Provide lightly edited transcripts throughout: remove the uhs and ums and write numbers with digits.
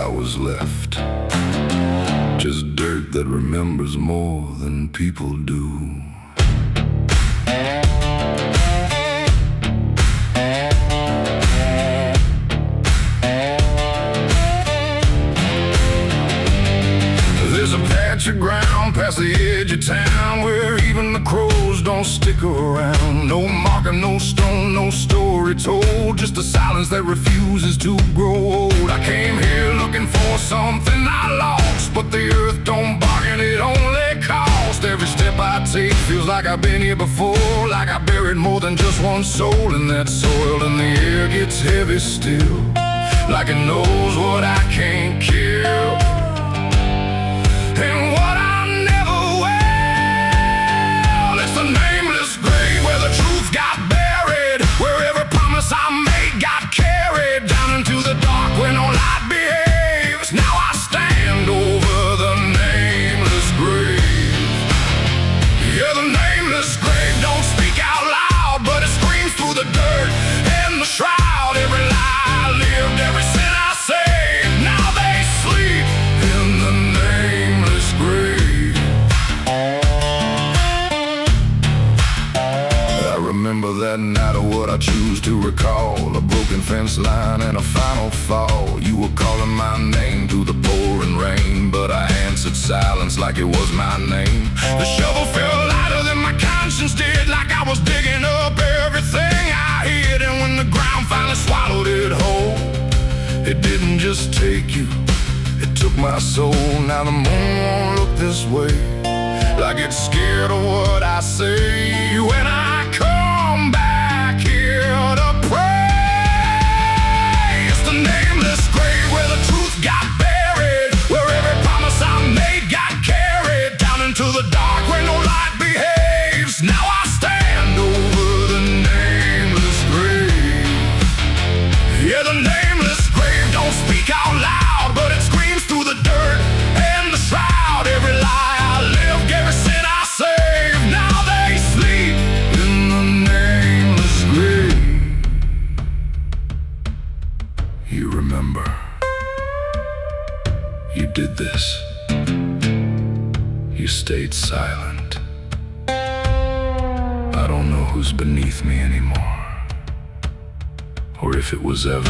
I was left. Just dirt that remembers more than people do. There's a patch of ground past the edge of town where even the crows don't stick around. No marker, no stone, no story told, just a silence that refuses to grow old. I came here looking for something I lost, but the earth don't bargain, it only cost. Every step I take feels like I've been here before, like I buried more than just one soul in that soil. And the air gets heavy still, like it knows what I can't kill. And what I never will, it's the nameless grave where the truth got buried, where every promise I made got carried down into the dark where no light behaves. Now I stand over the nameless grave. Yeah, the nameless grave don't speak out loud, but it screams through the dirt and the shroud. Every lie I lived, every sin I saved, now they sleep in the nameless grave. I remember that night of what I choose to recall, a broken fence line and a final fall. You were calling my name through the pouring rain, but I answered silence like it was my name. The shovel felt lighter than my conscience did, like I was digging up everything I hid. And when the ground finally swallowed it whole, it didn't just take you, it took my soul. Now the moon won't look this way, like it's scared of what I say when I come back here to pray. It's the nameless grave where the truth got buried, where every promise I made got carried down into the dark where no light behaves. Now I stand over the nameless grave. Yeah, the nameless grave don't speak out loud, but it screams through the dirt and the shroud. Every lie I lived, every sin I saved, now they sleep in the nameless grave. You remember, you did this. You stayed silent. I don't know who's beneath me anymore, or if it was ever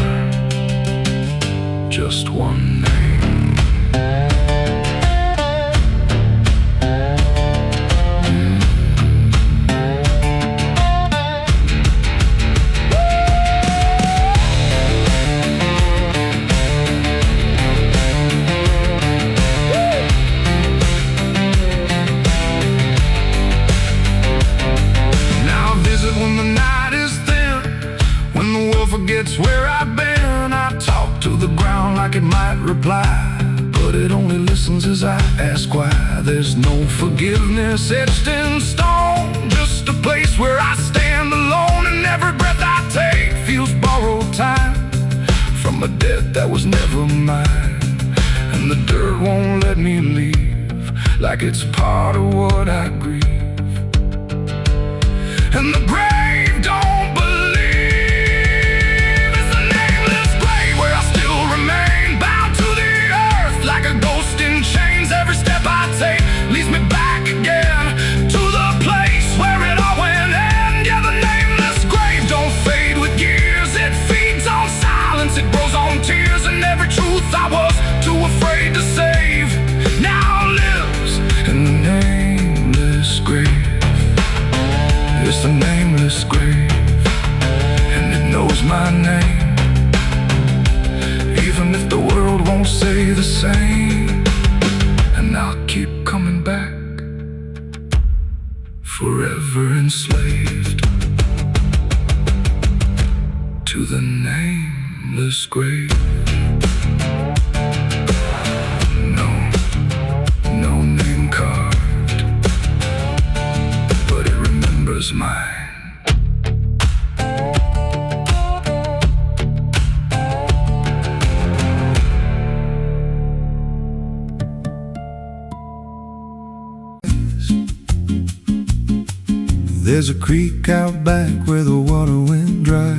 just one name. Now I visit when the night is thin, when the world forgets where I've been. I talk to the ground like it might reply, but it only listens as I ask why. There's no forgiveness etched in stone, just a place where I stand alone. And every breath I take feels borrowed time from a debt that was never mine. And the dirt won't let me leave, like it's part of what I grieve. And the grave don't believe. It's the nameless grave where I still remain, bound to the earth like a ghost in chains. Every step I take leads me back again to the place where it all went end. Yeah, the nameless grave don't fade with years, it feeds on silence, it grows on tears. And every truth I was too afraid to save now lives in the nameless grave. It's the nameless grave, and it knows my name, even if the world won't say the same. And I'll keep coming back, forever enslaved to the nameless grave. No name carved, but it remembers mine. There's a creek out back where the water went dry,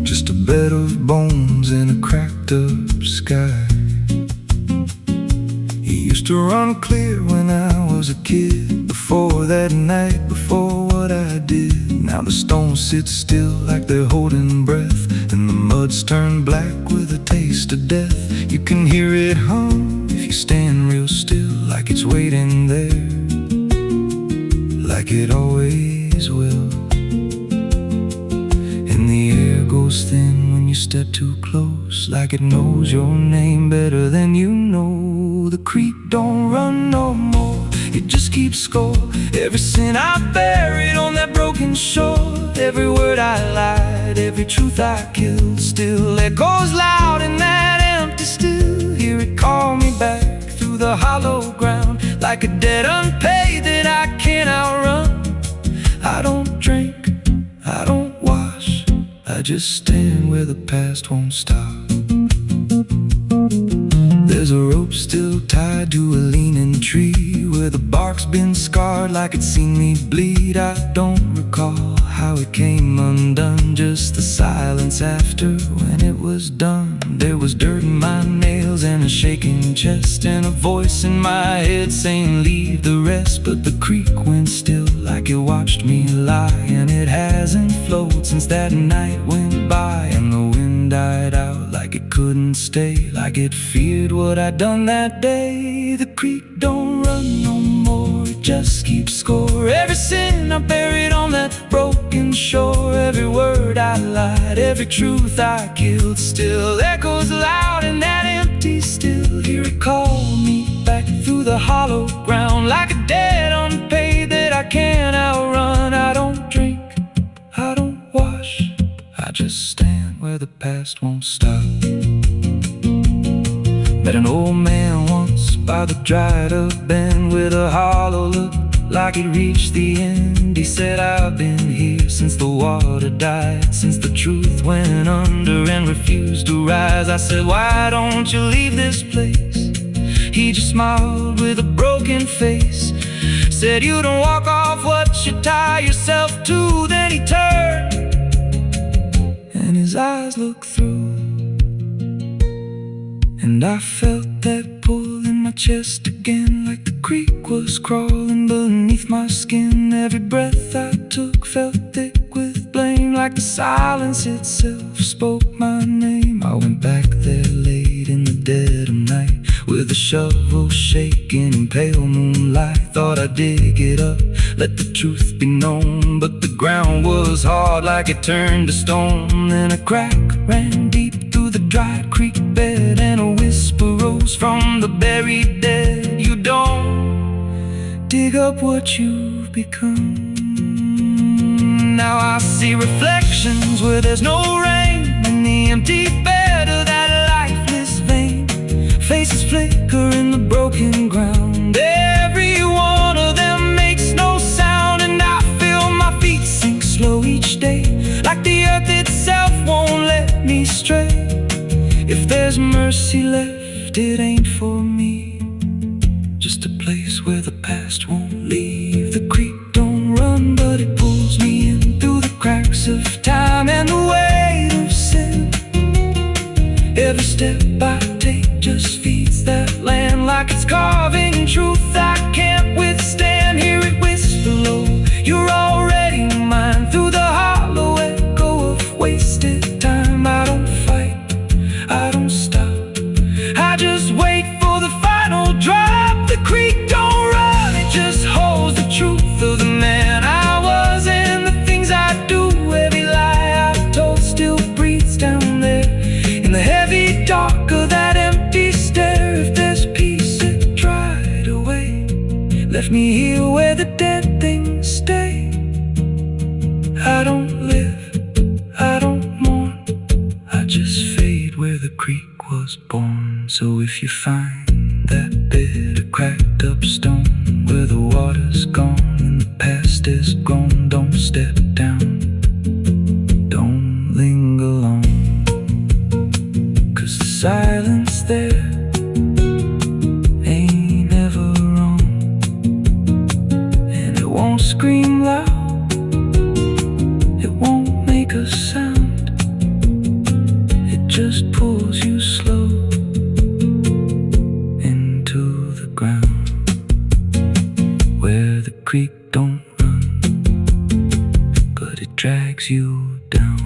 just a bed of bones to run clear when I was a kid. Before that night, before what I did. Now the stones sit still like they're holding breath, and the mud's turned black with a taste of death. You can hear it hum if you stand real still, like it's waiting there, like it always will. And the air goes thin when you step too close, like it knows your name better than you know. The creek don't run no more, it just keeps score. Every sin I buried on that broken shore, every word I lied, every truth I killed, still echoes loud in that empty still. Hear it call me back through the hollow ground, like a debt unpaid that I can't outrun. I don't drink, I don't wash, I just stand where the past won't stop. There's a rope still tied to a leaning tree, where the bark's been scarred like it's seen me bleed. I don't recall how it came undone, just the silence after when it was done. There was dirt in my nails and a shaking chest, and a voice in my head saying leave the rest. But the creek went still like it watched me lie, and it hasn't flowed since that night went by. And the wind died out like it couldn't stay, like it feared what I'd done that day. The creek don't run no more, it just keeps score. Every sin I buried on that broken shore, every word I lied, every truth I killed, still echoes loud in that empty still. Hear it call me back through the hollow ground, like a debt unpaid that I can't outrun. I don't drink, I don't wash, I just stand where the past won't stop. Met an old man once by the dried up bend, with a hollow look like it reached the end. He said, I've been here since the water died, since the truth went under and refused to rise. I said, why don't you leave this place? He just smiled with a broken face, said, you don't walk off what you tie yourself to. Then he turned and his eyes looked through, and I felt that pull in my chest again, like the creek was crawling beneath my skin. Every breath I took felt thick with blame, like the silence itself spoke my name. I went back there late in the dead of night, with a shovel shaking in pale moonlight. Thought I'd dig it up, let the truth be known, but the ground was hard like it turned to stone. Then a crack ran deep through the dried creek bed, and a whisper rose from the buried dead. You don't dig up what you've become. Now I see reflections where there's no rain, in the empty bed of that lifeless vein. Faces flicker in the broken ground, every one of them makes no sound. And I feel my feet sink slow each day, like the earth itself won't let me stray. If there's mercy left, it ain't for me, just a place where the past won't leave. The creek don't run, but it pulls me in through the cracks of time and the weight of sin. Every step I take just feeds that land, like it's carving truth I can't withstand. Hear it whisper low, you're already mine, through the hollow echo of wasted time. I don't fight, I don't stop, I just wait for the final drop. The creek don't run, it just holds the truth of the man I was and the things I do. Every lie I told still breathes down there in the heavy dark of that empty stare. If there's peace, it dried away, left me here where the dead things stay. I don't live, I don't mourn, I just fade where the creek was born. So if you find that bit of cracked up stone, where the water's gone and the past is grown, don't step down, don't linger long, 'cause the silence there ain't ever wrong, and it won't scream loud, it won't make a sound, it just pulls you slow into the ground. drags you down.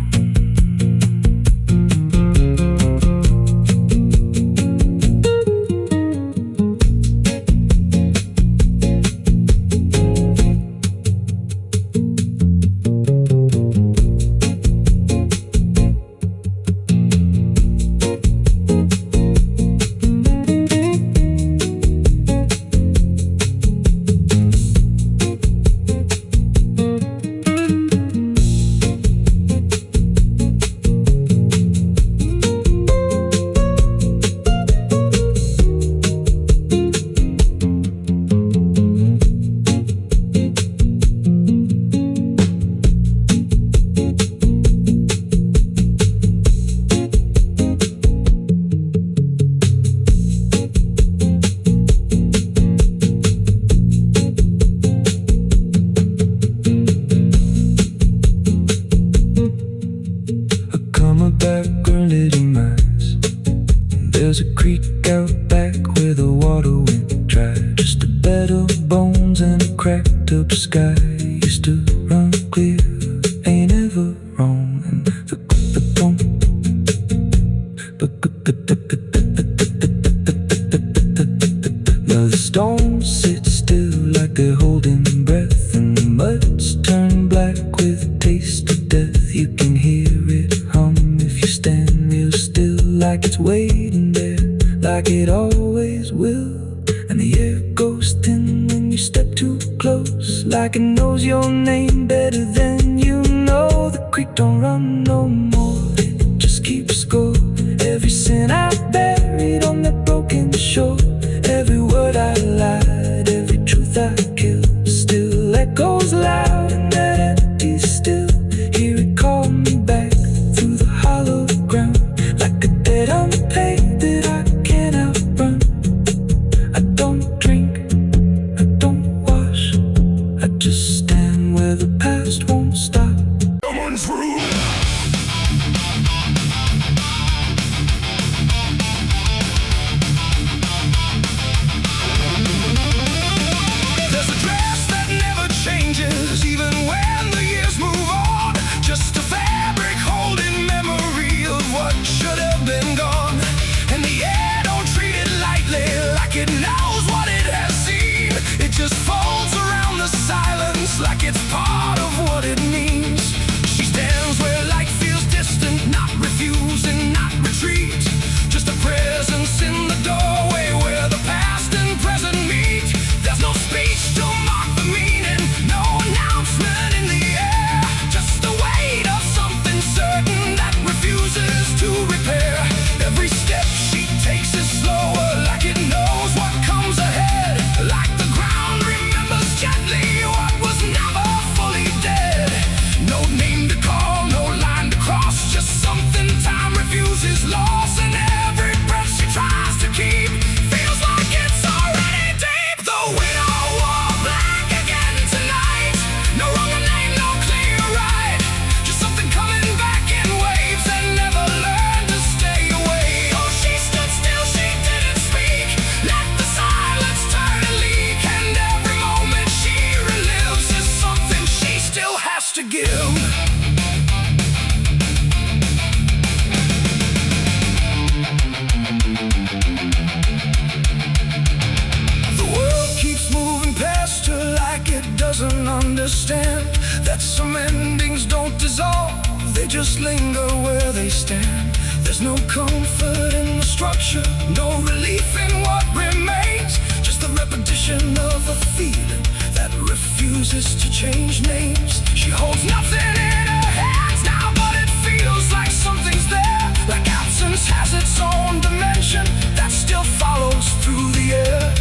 There's a creek out back where the water went dry. Just a bed of bones and a cracked up sky. Used to run clear, ain't ever wrong. And now the stones sit still like they're holding breath, and the mud's turned black with a taste of death. You can hear it hum if you stand real still, like it's waiting there, like it always will. And the air goes thin when you step too close, like it knows your name better than you know. The creek don't run no more, it just keeps score. Every sin I buried on that broken shore, every word I lied, every truth I killed, still echoes loud in that empty still. Hear it call me back through the hollow ground, like a debt unpaid that I can't outrun. I don't drink, I don't wash, I just stand where the past won't stop. Coming through. There's a dress that never changes, even when the years move on. Just a fabric holding memory of what should have been gone. And the air don't treat it lightly, like it knows what it has seen. It just folds around the silence, like it's part of what it means. She stands where light feels distant, not refusing, not retreat. Just a presence in the doorway where the past and present meet. There's no speech to mark the meaning, no announcement in the air. Just the weight of something certain that refuses to repair. Every step she takes is slower, like it knows what comes ahead. Like the ground remembers gently what was never fully dead. No name to call, no line to cross, just something time refuses loss. And every breath she tries to keep feels like it's already deep. The widow wore black again tonight. No wrong name, no clear right. Just something coming back in waves and never learned to stay away. Oh, she stood still, she didn't speak. Let the silence turn and leak. And every moment she relives is something she still has to give. The world keeps moving past her like it doesn't understand that some endings don't dissolve, they just linger where they stand. There's no comfort in the structure, no relief in what remains, just the repetition of a feeling that refuses to change names. She holds nothing in her hands now, but it feels like something's there, like absence has its own dimension that still follows through the air.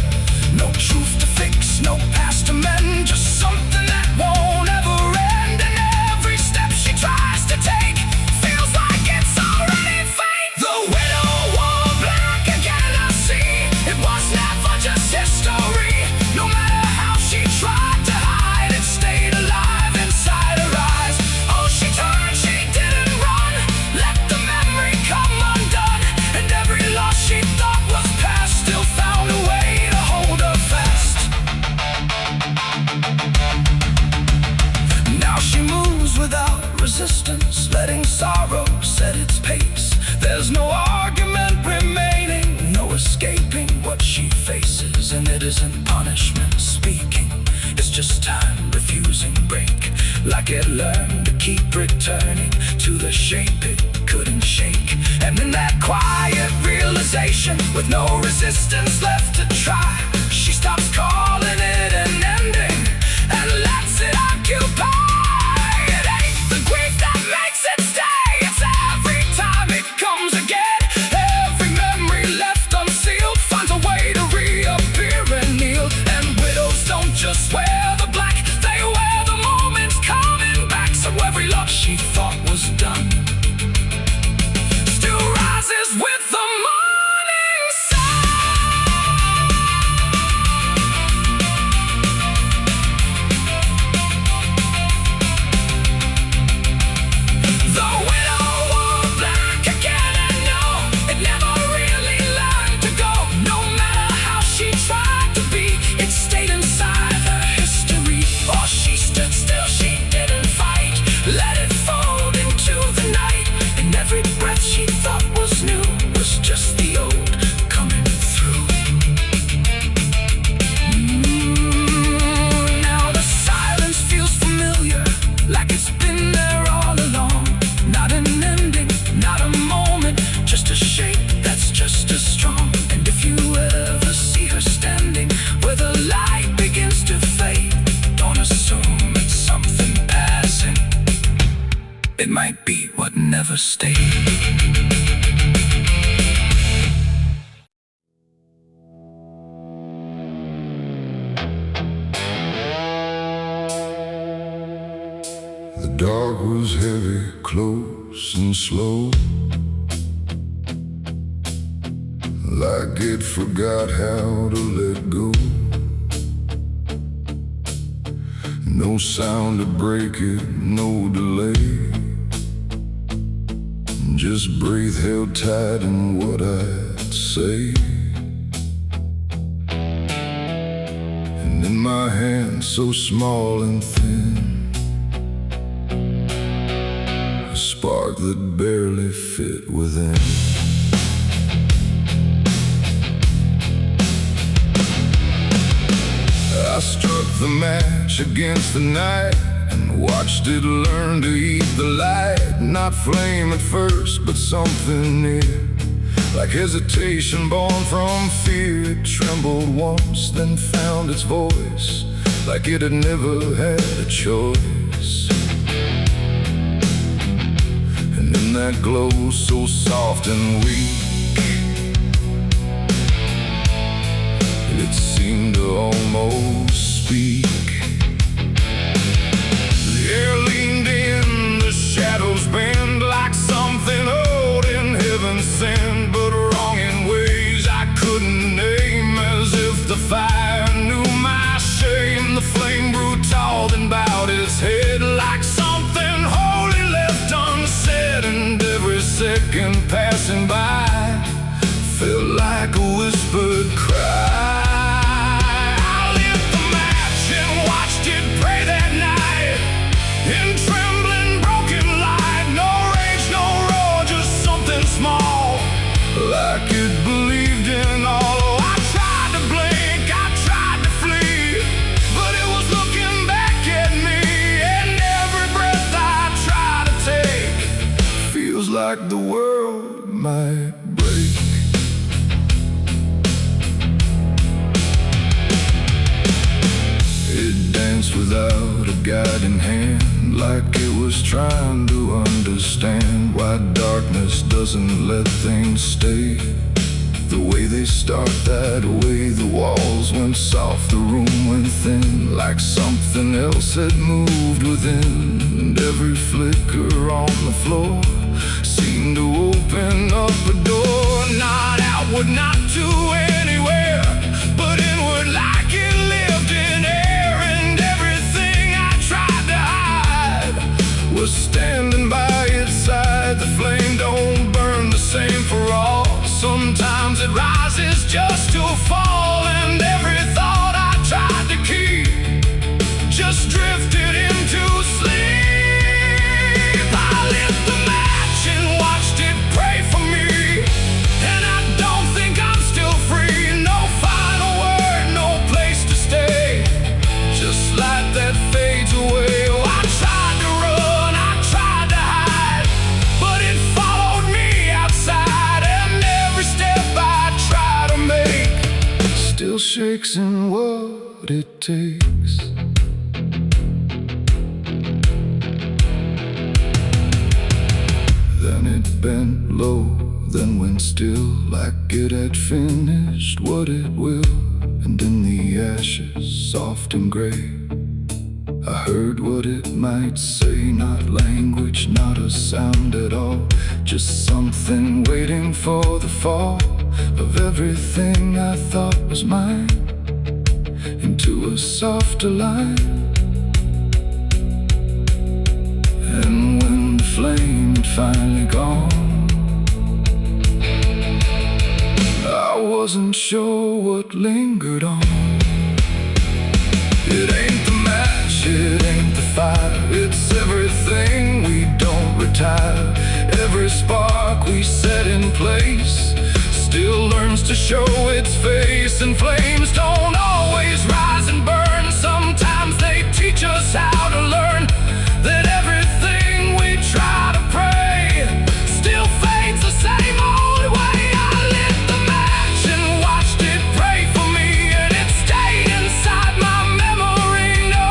No truth to fix, no past to mend, just something that won't ever end. And every step she tries to take feels like it's already fate. The widow wore black again, I see. It was never just history. No matter how she tried to hide, it stayed alive inside her eyes. distance, letting sorrow set its pace. There's no argument remaining, no escaping what she faces. And it isn't punishment speaking, it's just time refusing break. Like it learned to keep returning to the shape it couldn't shake. And in that quiet realization, with no resistance left to try, she stops calling it an ending and lets it occupy. It ain't the grief that makes it stay, it's every time it comes again. Every memory left unsealed finds a way to reappear and kneel. And widows don't just wear the black, they wear the moments coming back. So every love she thought was done still rises with the morning sun. The widow wore black again, and no, it never really learned to go. No matter how she tried to be, it stayed inside her history. Or she stood still, she didn't fight, let it fold into the night. And every breath she thought was new was just the old coming through. Now the silence feels familiar, like it's been there all along. Not an ending, not a moment, just a shape that's just as strong. And if you ever see her standing where the light begins to fade, don't assume it's something passing, it might be what never stayed. The dark was heavy, close and slow, like it forgot how to let go. No sound to break it, no delay, just breath held tight in what I'd say. And in my hand so small and thin, a spark that barely fit within. I struck the match against the night and watched it learn to eat the light. Not flame at first, but something near, like hesitation born from fear. It trembled once, then found its voice, like it had never had a choice. And in that glow so soft and weak, it seemed to almost speak. The air leaned in, the shadows bend, like something old in heaven sent, but wrong in ways I couldn't name. As if the fire knew my shame, the flame grew tall, then bowed its head, like something holy left unsaid. And every second passing by felt like a whispered cry. In trembling, broken light, no rage, no roar, just something small, like it believed in all. Oh, I tried to blink, I tried to flee, but it was looking back at me. And every breath I try to take feels like the world might break. It danced without a guiding hand, like it was trying to understand why darkness doesn't let things stay the way they start. That way the walls went soft, the room went thin, like something else had moved within. And every flicker on the floor seemed to open up a door, not outward, not to anywhere, but inward, like it lived in air. And everything I tried to hide was standing by its side. The flame don't burn the same for all. Sometimes it rises just to fall. And every thought I tried to keep just drifted into sleep. what it takes. Then it bent low, then went still, like it had finished what it will. And in the ashes, soft and gray, I heard what it might say. Not language, not a sound at all, just something waiting for the fall of everything I thought was mine into a softer line. And when the flame had finally gone, I wasn't sure what lingered on. It ain't the match, it ain't the fire, it's everything we don't retire. Every spark we set in place still learns to show its face. And flames don't always rise and burn, sometimes they teach us how to learn that everything we try to pray still fades the same old way. I lit the match and watched it pray for me, and it stayed inside my memory. No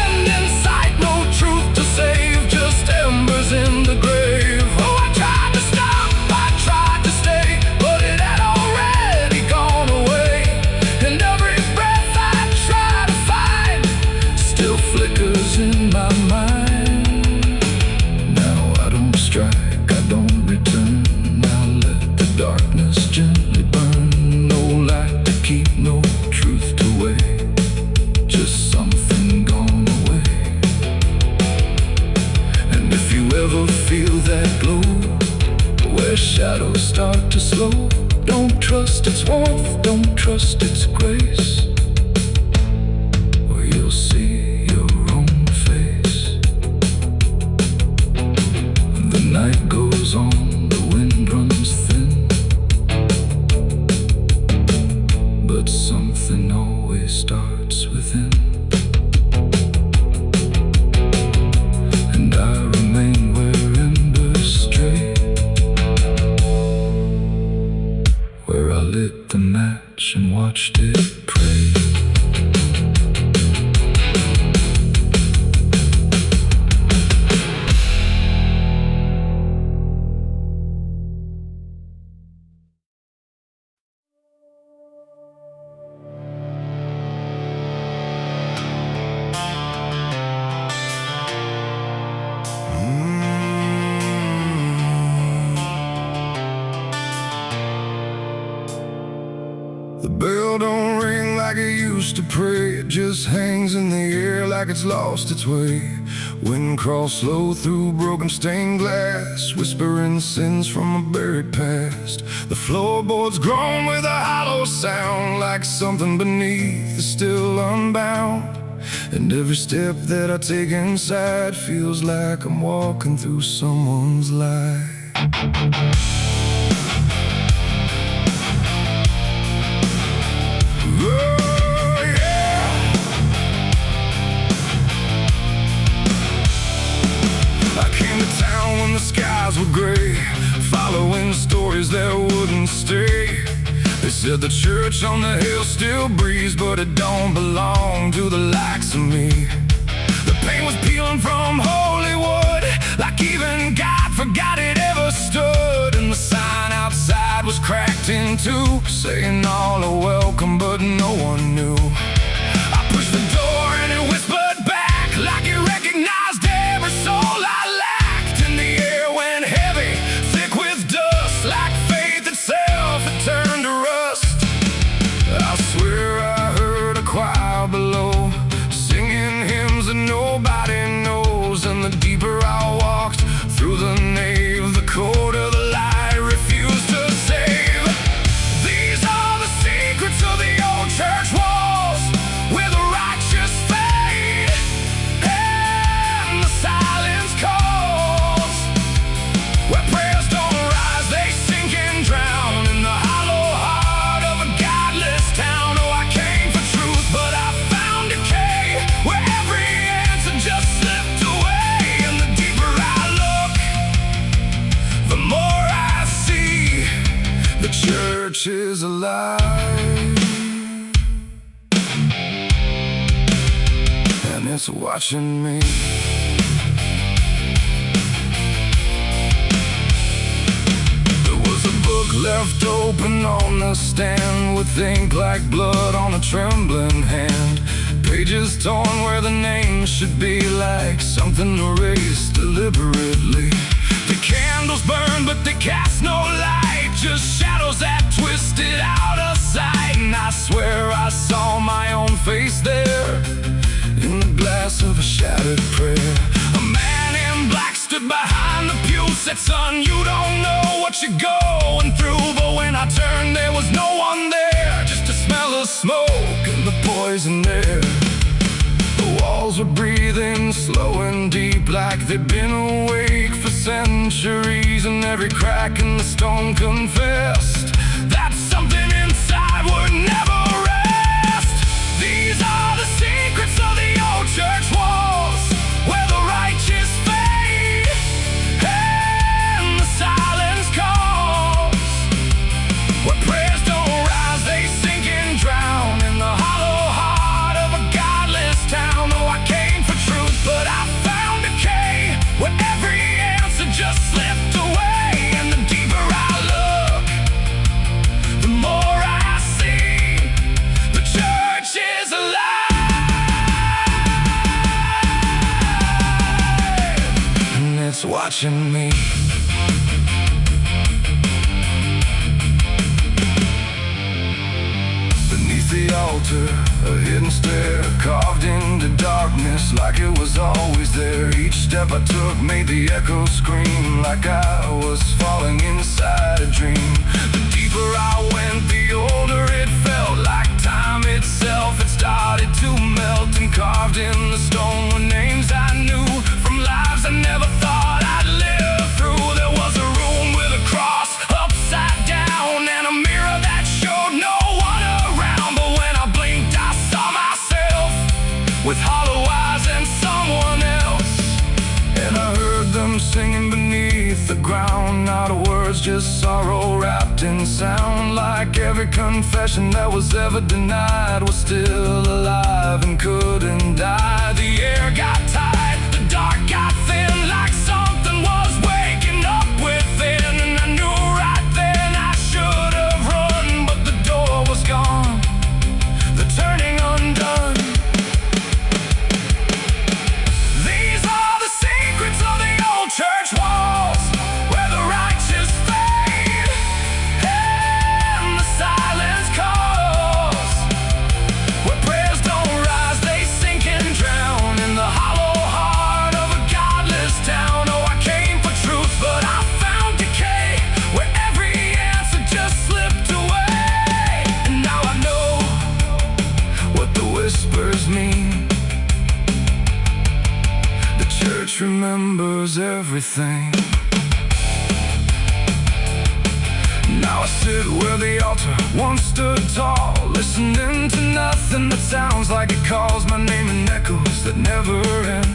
end in sight, no truth to save, just embers in the grave. Oh, I tried to stop, I tried to stay, but it had already gone away. And every breath I try to find still flickers in my mind. Now I don't strike, I don't return. Now let the darkness gently burn. No light to keep, no truth to weigh, just something gone away. And if you ever feel that glow where shadows start to slow, don't trust its warmth, don't trust its grace, or you'll see your own face. The night goes on, the wind runs thin, but something always starts within. And I remain where embers stray, where I lit the match and watched it pray. The bell don't ring like it used to pray, it just hangs in the air like it's lost its way. Wind crawls slow through broken stained glass, whispering sins from a buried past. The floorboards groan with a hollow sound, like something beneath is still unbound. And every step that I take inside feels like I'm walking through someone's life. Oh, yeah. I came to town when the skies were gray, following stories that wouldn't stay. They said the church on the hill still breathes, but it don't belong to the likes of me. The paint was peeling from Hollywood, like even God forgot it ever stood. And the sign outside was cracked in two, saying all are welcome, but no one knew. I pushed the door and it whispered back, like it recognized every soul I lacked. And the air went heavy, thick with dust, like faith itself had turned to rust. I swear I heard a choir below, singing hymns that nobody knows. And the deeper I walked through the nave, the colder the light refused to save. These are the secrets of the old church walls, where the righteous fade and the silence calls, where prayers don't rise, they sink and drown in the hollow heart of a godless town. Oh, I came for truth, but I found decay, where every answer just slipped away. And the deeper I look, the more I see the church is alive. it's watching me. There was a book left open on the stand with ink like blood on a trembling hand. Pages torn where the name should be, like something erased deliberately. The candles burn but they cast no light, just shadows that twisted out of sight. And I swear I saw my own face there, in the glass of a shattered prayer. A man in black stood behind the pew, said, "Son, you don't know what you're going through." But when I turned, there was no one there, just a smell of smoke and the poison air. The walls were breathing slow and deep, like they'd been awake for centuries. And every crack in the stone confessed that something inside would never rest. These are the secrets of the old church walls, where the righteous fade and the silence calls, where prayers don't rise, they sink and drown in the hollow heart of a godless town. Oh, I came for truth, but I found decay, where every answer just slipped away. And the deeper I look, the more I see the church is alive, and it's watching me. Beneath the altar, a hidden stair carved into darkness like it was always there. Each step I took made the echo scream, like I was falling inside a dream. The deeper I went, the older it felt, like time itself had started to melt. And carved in the stone were names I knew from lives I never thought I'd live through. There was a room with a cross upside down and a mirror that showed no one around. But when I blinked, I saw myself with hollow eyes and someone else. And I heard them singing beneath the ground, not a words, just sorrow wrapped in sound. Like every confession that was ever denied was still alive and couldn't die. The air got tight, the dark got thin, like something was waking up within. And I knew right then I should have run, but the door was gone, the turning undone. These are the secrets of the old church walls, where the righteous fade and the silence calls, where prayers don't rise, they sink and drown in the hollow heart of a godless town. Oh, I came for truth, but I found decay, where every answer just slipped away. And now I know what the whispers mean. The church remembers everything. Now I sit where the altar once stood tall, listening to nothing that sounds like it calls my name in echoes that never end.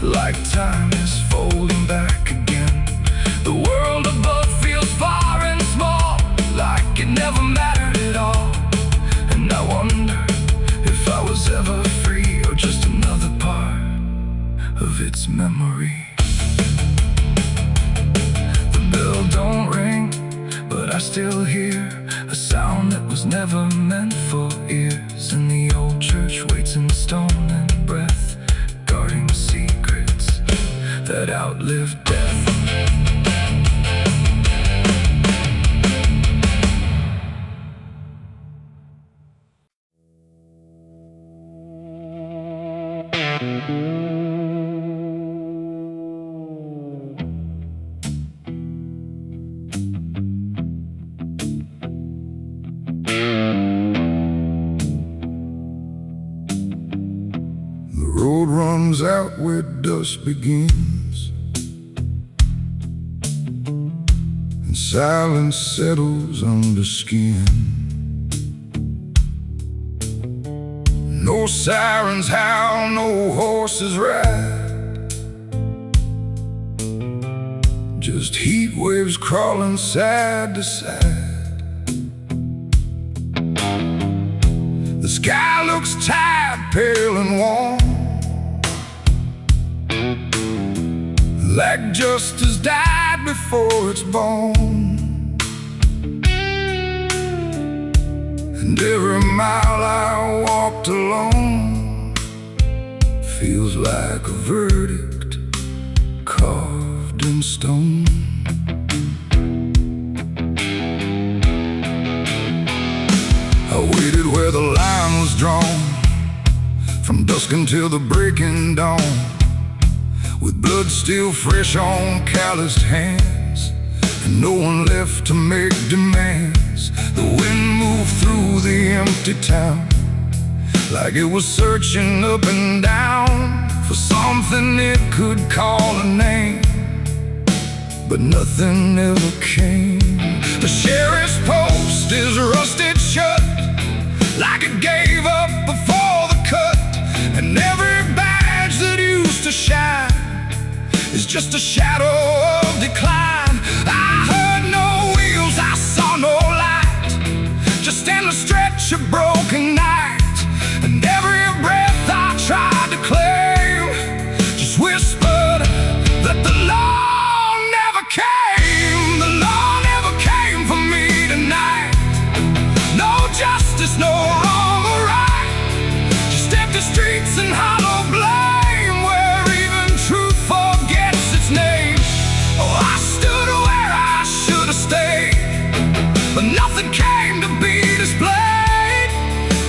Like time is folding back again. The world above feels far and small, like it never mattered at all. And I wonder if I was ever free, or just another part of its memory. The bell don't ring, but I still hear a sound that was never meant for ears. And the old church waits in stone and breath, guarding secrets that outlive death. The road runs out where dusk begins, and silence settles under skin. No sirens howl, no horses ride, just heat waves crawling side to side. The sky looks tired, pale and warm, like justice died before it's born. And every mile I walked alone feels like a verdict carved in stone. I waited where the line was drawn, from dusk until the breaking dawn, with blood still fresh on calloused hands, and no one left to make demands. The wind moved through the empty town, like it was searching up and down for something it could call a name, but nothing ever came. The sheriff's post is rusted shut, like it gave up before the cut, and every badge that used to shine is just a shadow of decline. I heard no wheels, I saw no light, just endless stretch of broken night. And every breath I tried to claim just whispered that the law never came. The law never came for me tonight. No justice, no wrong or right, just empty streets and hollow blame, where even truth forgets its name. Oh, I stood where I should have stayed, but nothing came to be displayed.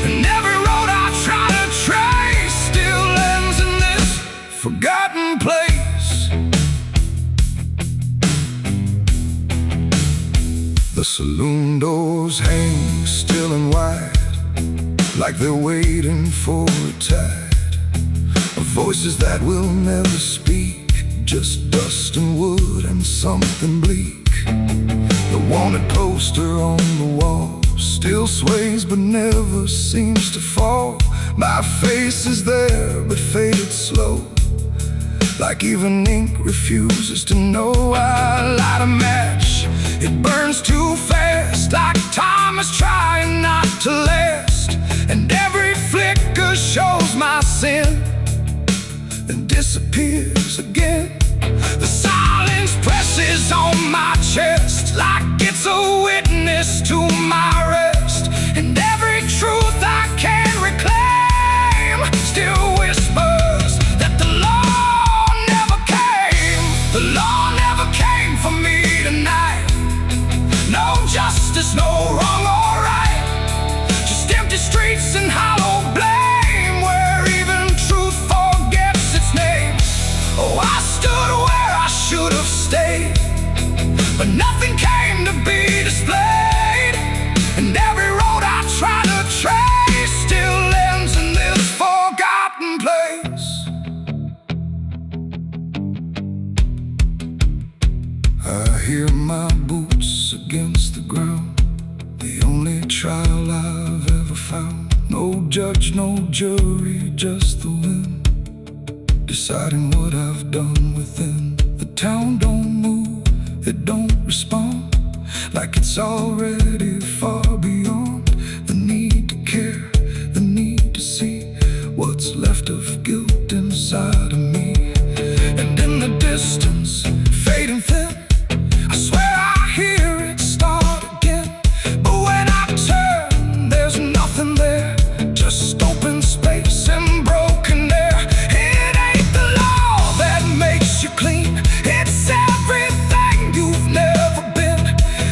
And every road I try to trace still ends in this forgotten place. The saloon doors hang still and wide, like they're waiting for a tide of voices that will never speak, just dust and wood and something bleak. The wanted poster on the wall still sways but never seems to fall. My face is there but faded slow, like even ink refuses to know. I light a match, it burns too fast, like time is trying not to last. And every flicker shows my sin, then disappears again. The silence presses on my chest, like it's a witness to my rest. And every truth I can reclaim still whispers that the law never came. The law never came for me tonight. No justice, no wrong or right, just empty streets and hollow blame, where even truth forgets its name. Oh, I stood where I should have stayed, but nothing came to be displayed. And every road I try to trace still ends in this forgotten place. I hear my boots against the ground, the only trial I've ever found. No judge, no jury, just the wind deciding what I've done within. The town don't move, it don't respond, like it's already far beyond the need to care, the need to see what's left of guilt inside of me. And in the distance, fading thin, I swear I hear it start again. But when I turn, there's nothing there, just open space and broken air. It ain't the law that makes you clean, it's everything you've never been.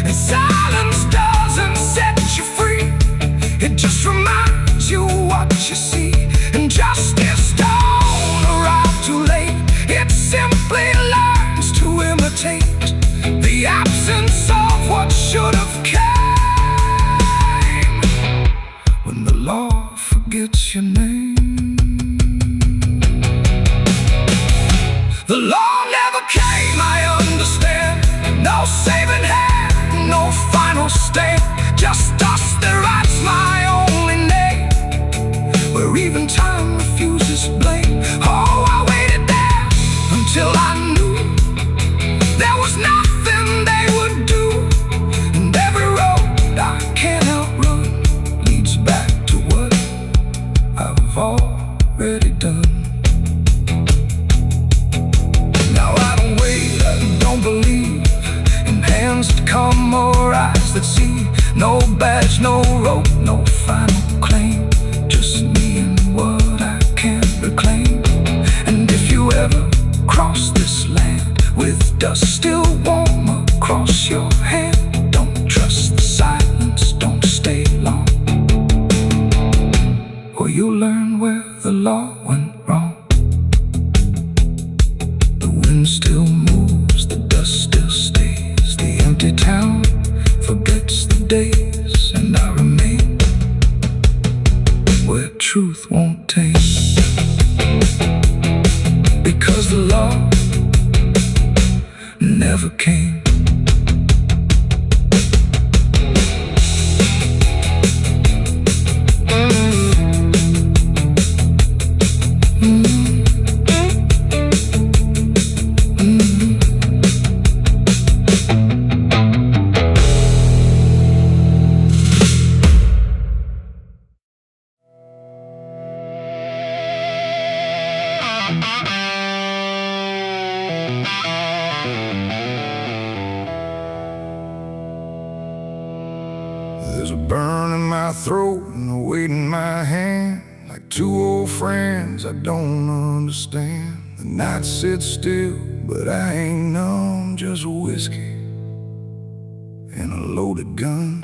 And silence doesn't set you free, it just reminds you what you see. And justice don't arrive too late, it simply learns to imitate the absence of what should have came. When the law forgets your name. The law never came, I understand. No saving hand, no final stand, just dust that writes my only name, where even time refuses blame. Oh, I waited there until I knew there was nothing they would do. And every road I can't outrun leads back to what I've already done. Now I don't wait with dust still warm across your hand. Don't trust the silence, don't stay long, or you'll learn where the law went wrong. The wind still moves, the dust still stays. The empty town forgets the days, and I remain where truth won't taste. Because the law never came. There's a burn in my throat and a weight in my hand, like two old friends I don't understand. The night sits still, but I ain't numb, just whiskey and a loaded gun.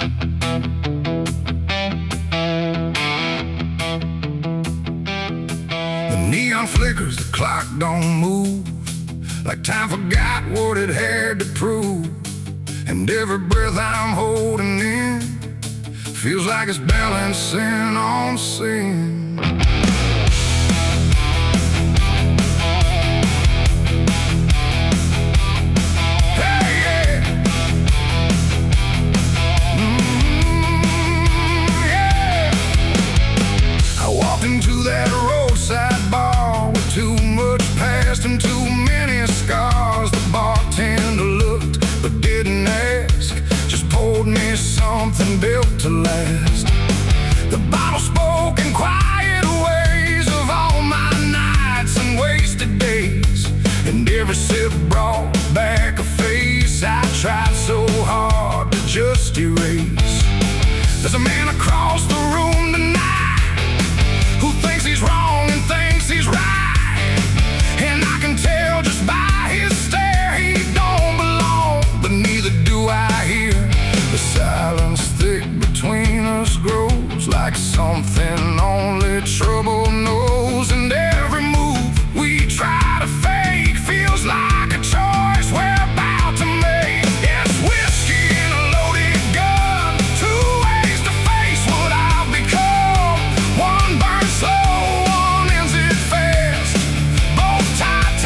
The neon flickers, the clock don't move, like time forgot what it had to prove. And every breath I'm holding in feels like it's balancing on sin. Hey, yeah. Yeah. I walked into that roadside bar with too much past and too many scars. The bartender looked but didn't ask, just poured me something built to last. The bottle spoke in quiet ways of all my nights and wasted days, and every sip brought back a face I tried so hard to just erase. There's a man across the room tonight who thinks he's wrong and thinks he's right, and I can tell just by his stare he don't belong, but neither do I hear. The silence thick between us grows like something only trouble knows, and every move we try to fake feels like a choice we're about to make. It's whiskey and a loaded gun, two ways to face what I've become. One burns slow, one ends it fast, both tied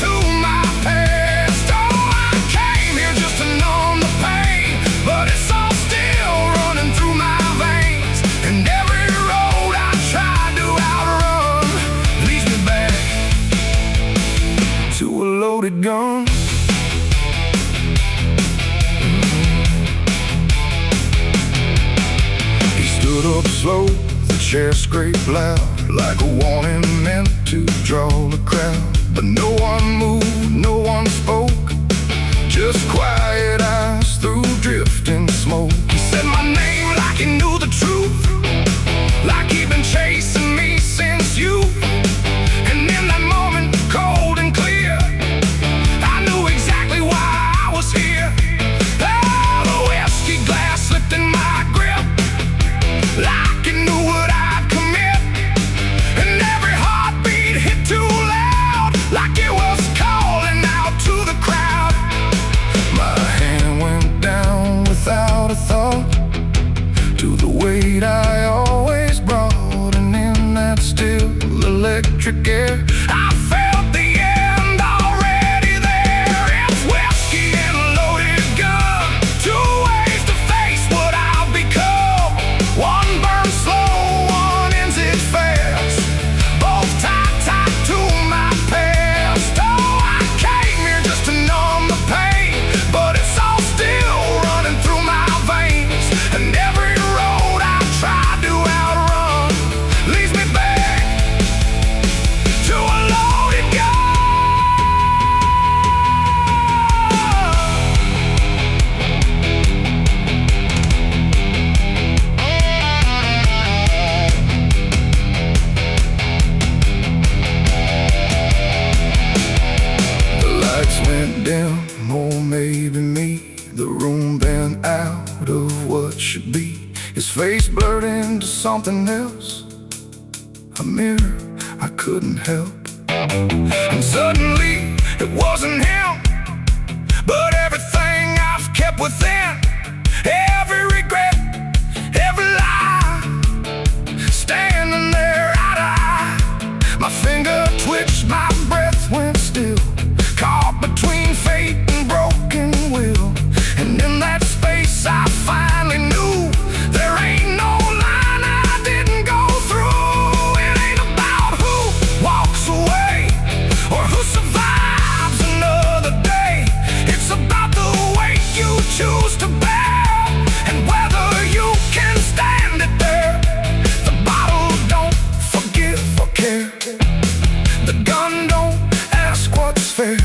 to my past. Oh, I came here just to numb the pain, but it's all still running through my veins, and every road I try to outrun leads me back to a loaded gun. He stood up slow, the chair scraped loud, like a warning meant to draw the crowd. But no one moved, no one spoke, just quiet eyes through drifting smoke. He said my name like he knew the truth, like he'd been chasing me since youth. And in that moment, cold and clear, I knew exactly why I was here. Oh, the whiskey glass slipped in my grip, like it knew what I'd commit, and every heartbeat hit too loud, like it was calling out to the crowd. My hand went down without a thought to the weight I always brought, and in that still electric air I felt the end already there. It's whiskey and a loaded gun, two ways to face what I've become. One burns slow, one ends it fast, both tied to my past. Oh, I came here just to numb the pain, but it's all still running through my veins, and every road I try to outrun leads me back to a went dim, or maybe me. The room bent out of what should be. His face blurred into something else, a mirror I couldn't help. And suddenly it wasn't him, but everything I've kept within. Every regret, every lie, standing there eye to eye. My finger twitched, my breath went still, caught between fate and broken will. And in that space I finally knew there ain't no line I didn't go through. It ain't about who walks away or who survives another day. It's about the weight you choose to bear and whether you can stand it there. The bottle don't forgive or care. The gun don't ask what's fair.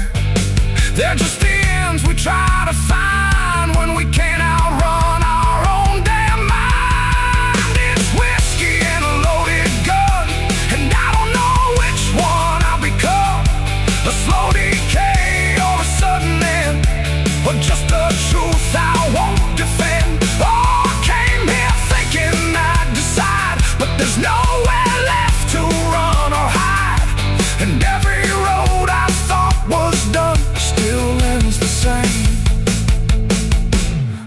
They're just the ends we try to find when we can't outrun our own damn mind. It's whiskey and a loaded gun, and I don't know which one I'll become. A slow decay or a sudden end, or just a truth I won't defend. Oh, I came here thinking I'd decide, but there's nowhere left to run or hide. And every road I thought was done still ends the same.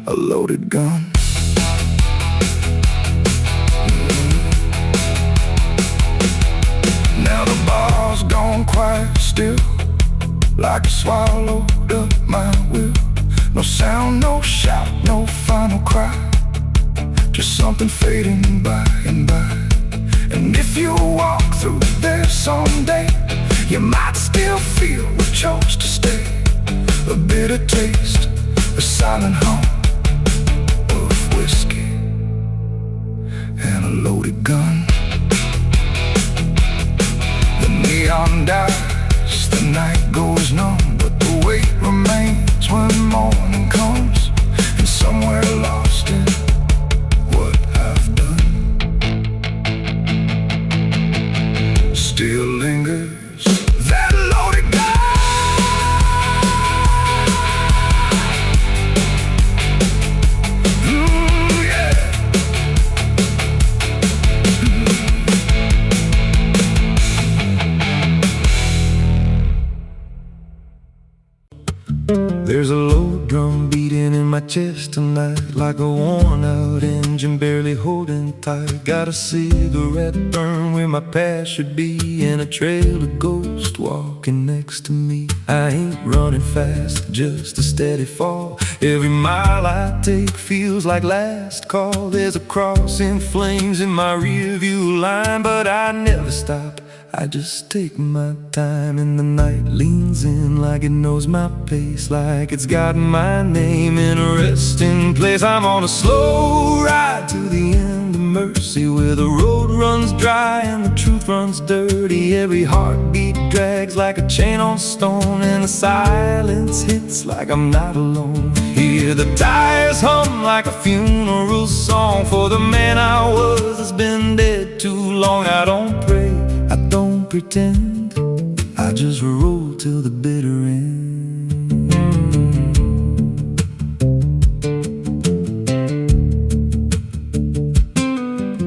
A loaded gun. Now the bar's gone quiet still, like I swallowed up my will. No sound, no shout, no final cry, just something fading by and by. And if you walk through there someday, you might still feel we chose to stay. A bitter taste, a silent hum of whiskey and a loaded gun. The neon dies, the night goes numb, but the weight remains when morning comes. And somewhere lost in what I've done still lingers that loaded gun. There's a low drum beating in my chest tonight, like a worn out engine barely holding tight. Got a cigarette burn where my past should be, and a trail of ghosts walking next to me. I ain't running fast, just a steady fall. Every mile I take feels like last call. There's a cross in flames in my rearview line, but I never stop, I just take my time. And the night leans in like it knows my pace, like it's got my name in a resting place. I'm on a slow ride to the end of mercy, where the road runs dry and the truth runs dirty. Every heartbeat drags like a chain on stone, and the silence hits like I'm not alone. Hear the tires hum like a funeral song for the man I was that's been dead too long. I don't pray, I don't pretend, I just roll till the bitter end.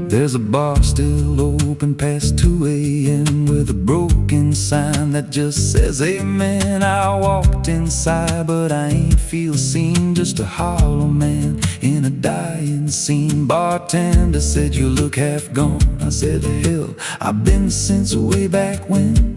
There's a bar still open past 2 a.m. with a broken sign that just says amen. I walked inside, but I ain't feel seen, just a hollow man in a dying scene. Bartender said, you look half gone. I said, hell, I've been since way back when.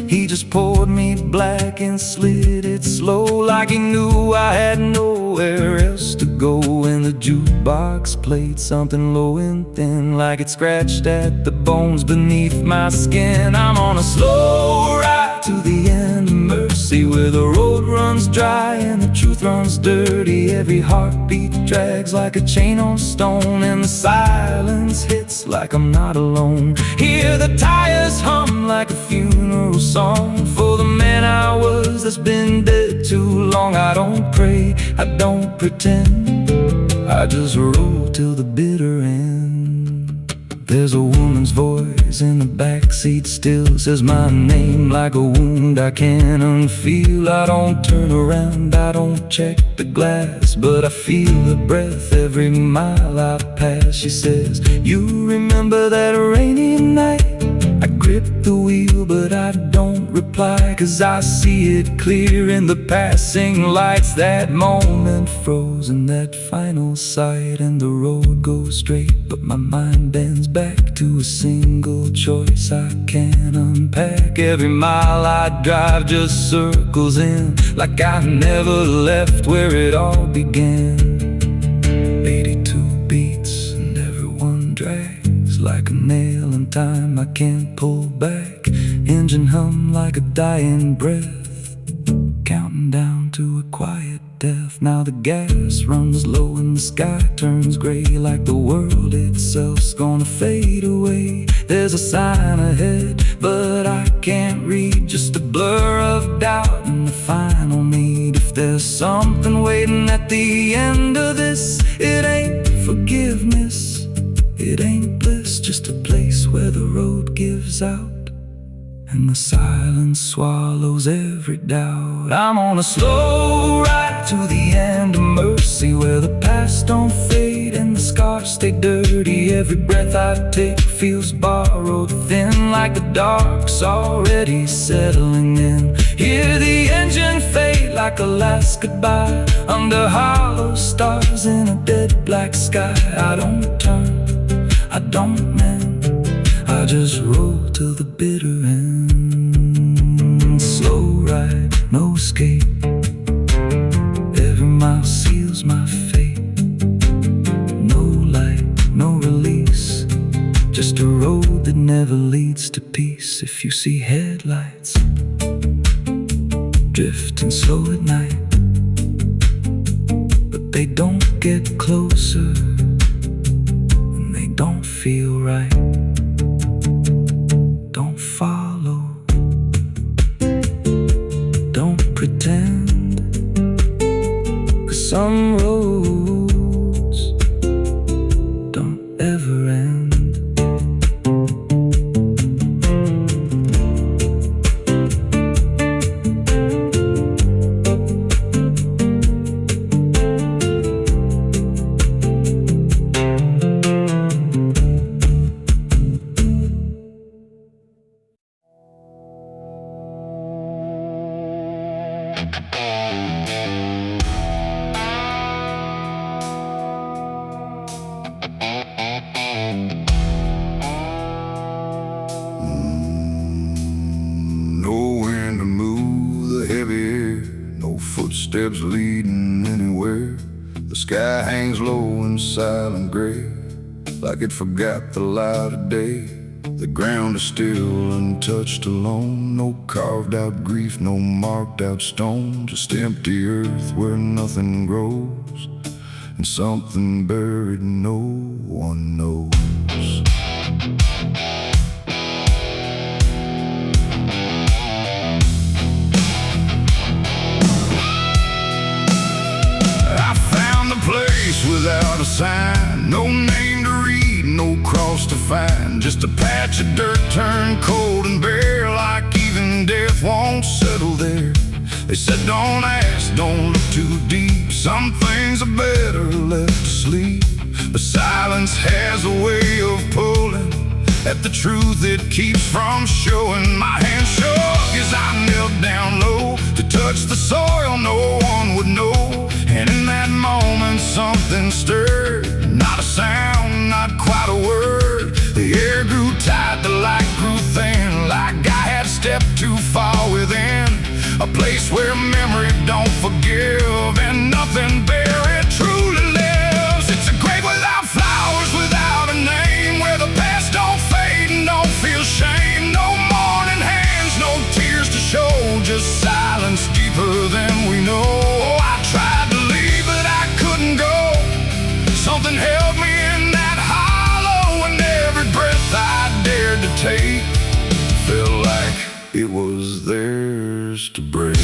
He just poured me black and slid it slow, like he knew I had nowhere else to go. And the jukebox played something low and thin, like it scratched at the bones beneath my skin. I'm on a slow ride to the end of mercy, where the road runs dry and the truth runs dirty. Every heartbeat drags like a chain on stone, and the silence hits like I'm not alone. Hear the tires hum like a funeral song for the man I was that's been dead too long. I don't pray, I don't pretend, I just roll till the bitter end. There's a woman's voice in the backseat still says my name like a wound I can't unfeel. I don't turn around, I don't check the glass, but I feel her breath every mile I pass. She says, you remember that rainy night? I grip the wheel but I don't reply, 'cause I see it clear in the passing lights. That moment frozen, that final sight, and the road goes straight, but my mind bends back to a single choice I can't unpack. Every mile I drive just circles in, like I never left where it all began. 82 beats and everyone drags like a nail in time I can't pull back. Engine hum like a dying breath, counting down to a quiet death. Now the gas runs low and the sky turns gray, like the world itself's gonna fade away. There's a sign ahead, but I can't read, just a blur of doubt and the final need. If there's something waiting at the end of this, it ain't forgiveness, it ain't bliss, just a place where the road gives out and the silence swallows every doubt. I'm on a slow ride to the end of mercy, where the past don't fade and the scars stay dirty. Every breath I take feels borrowed, thin like the dark's already settling in. Hear the engine fade like a last goodbye, under hollow stars in a dead black sky. I don't turn, I don't mend, I just roll to the bitter end. Slow ride, no escape, every mile seals my fate. No light, no release, just a road that never leads to peace. If you see headlights drifting slow at night, but they don't get closer and they don't feel right, don't follow, don't pretend, 'cause some roads don't ever end. Footsteps leading anywhere. The sky hangs low in silent gray, like it forgot the light of day. The ground is still untouched alone, no carved out grief, no marked out stone, just empty earth where nothing grows, and something buried no one knows. Without a sign, no name to read, no cross to find, just a patch of dirt turned cold and bare, like even death won't settle there. They said don't ask, don't look too deep, some things are better left asleep. But silence has a way of pulling at the truth it keeps from showing. My hand shook as I knelt down low to touch the soil no one would know. And in that moment something stirred, not a sound, not quite a word. The air grew tight, the light grew thin, like I had stepped too far within a place where memory don't forgive and nothing buried truly lives. It's a grave without flowers, without a name, where the past don't fade and don't feel shame. No mourning hands, no tears to show, just silence deeper than we know. I tried to leave, but I couldn't go. Something held me in that hollow, and every breath I dared to take felt like it was theirs to break.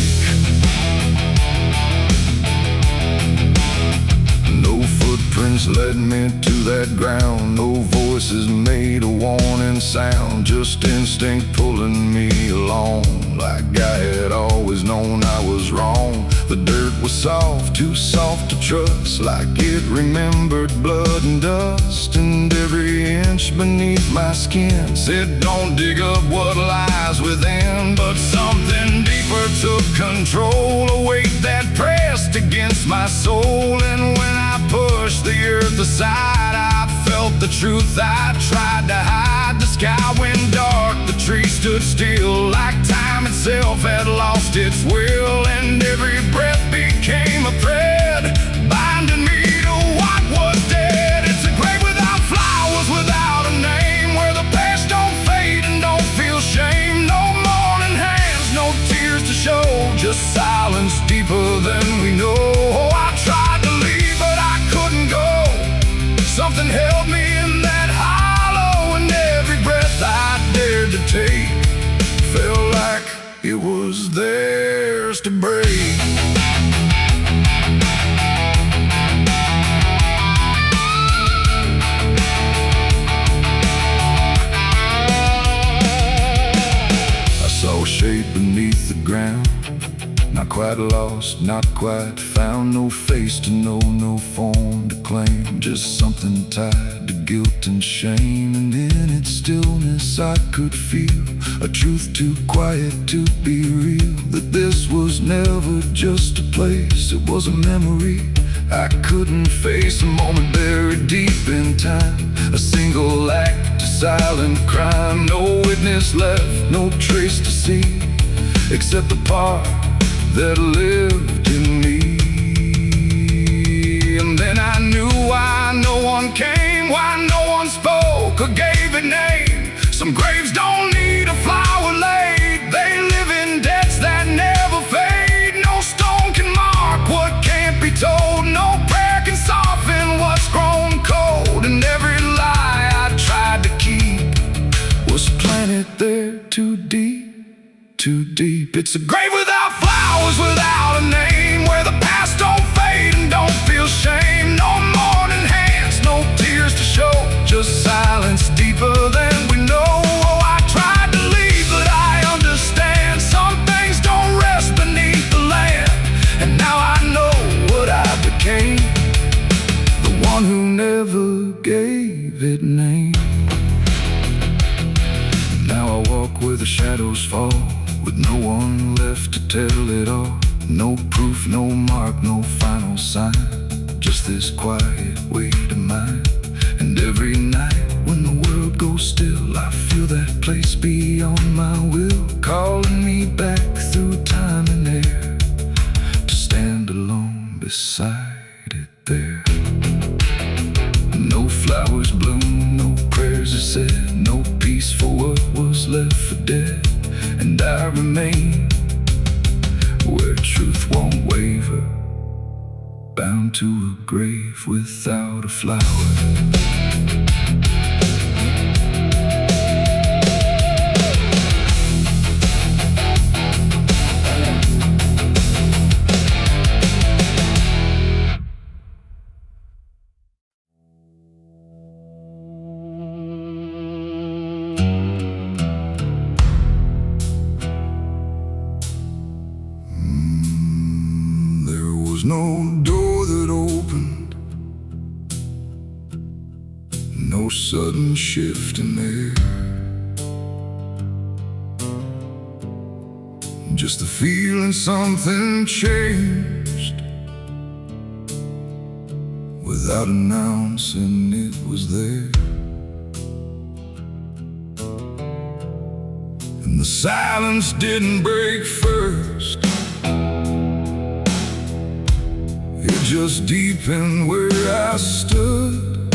No footprints Silence led me to that ground. No voices made a warning sound, just instinct pulling me along. Like I had always known I was wrong. The dirt was soft, too soft to trust, like it remembered blood and dust. And every inch beneath my skin said, don't dig up what lies within. But something deeper took control, a weight that pressed against my soul. And when I pushed the earth aside, I felt the truth I tried to hide. The sky went dark, the tree stood still, like time itself had lost its will. And every breath became a thread, binding me to what was dead. It's a grave without flowers, without a name, where the past don't fade and don't feel shame. No mourning hands, no tears to show, just silence deeper than we know. Oh, I tried to leave, but I couldn't go. Something held me in that hollow, and every breath I dared to take felt like it was theirs to break. I saw a shape beneath the ground, not quite lost, not quite found. No face to know, no form to claim, just something tied to guilt and shame. And in its stillness I could feel a truth too quiet to be real, that this was never just a place, it was a memory I couldn't face. A moment buried deep in time, a single act, a silent crime. No witness left, no trace to see, except the part that lived in me. And then I knew why no one came, why no one spoke or gave it name. Some graves don't need a flower laid, they live in debts that never fade. No stone can mark what can't be told, no prayer can soften what's grown cold. And every lie I tried to keep was planted there too deep, too deep. It's a grave without flowers, without a name, where the past don't fade and don't feel shame. No mourning hands, no tears to show, just silence deeper than we know. Oh, I tried to leave, but I understand some things don't rest beneath the land. And now I know what I became, the one who never gave it name. Now I walk where the shadows fall, with no one left to tell it all. No proof, no mark, no final sign, just this quiet weight of mine. And every night when the world goes still, I feel that place beyond my will, calling me back through time and air, to stand alone beside it there. No flowers bloom, no prayers are said, no peace for what was left for dead. And I remain where truth won't waver, bound to a grave without a flower. No door that opened, no sudden shift in air, just the feeling something changed, without announcing it was there. And the silence didn't break first, just deepened where I stood,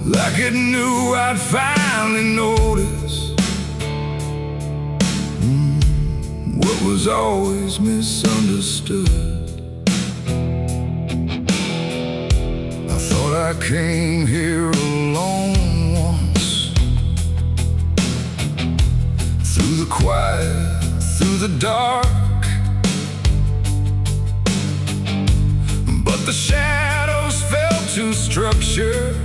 like it knew I'd finally notice what was always misunderstood. I thought I came here alone once, through the quiet, through the dark. But but the shadows fell to structure,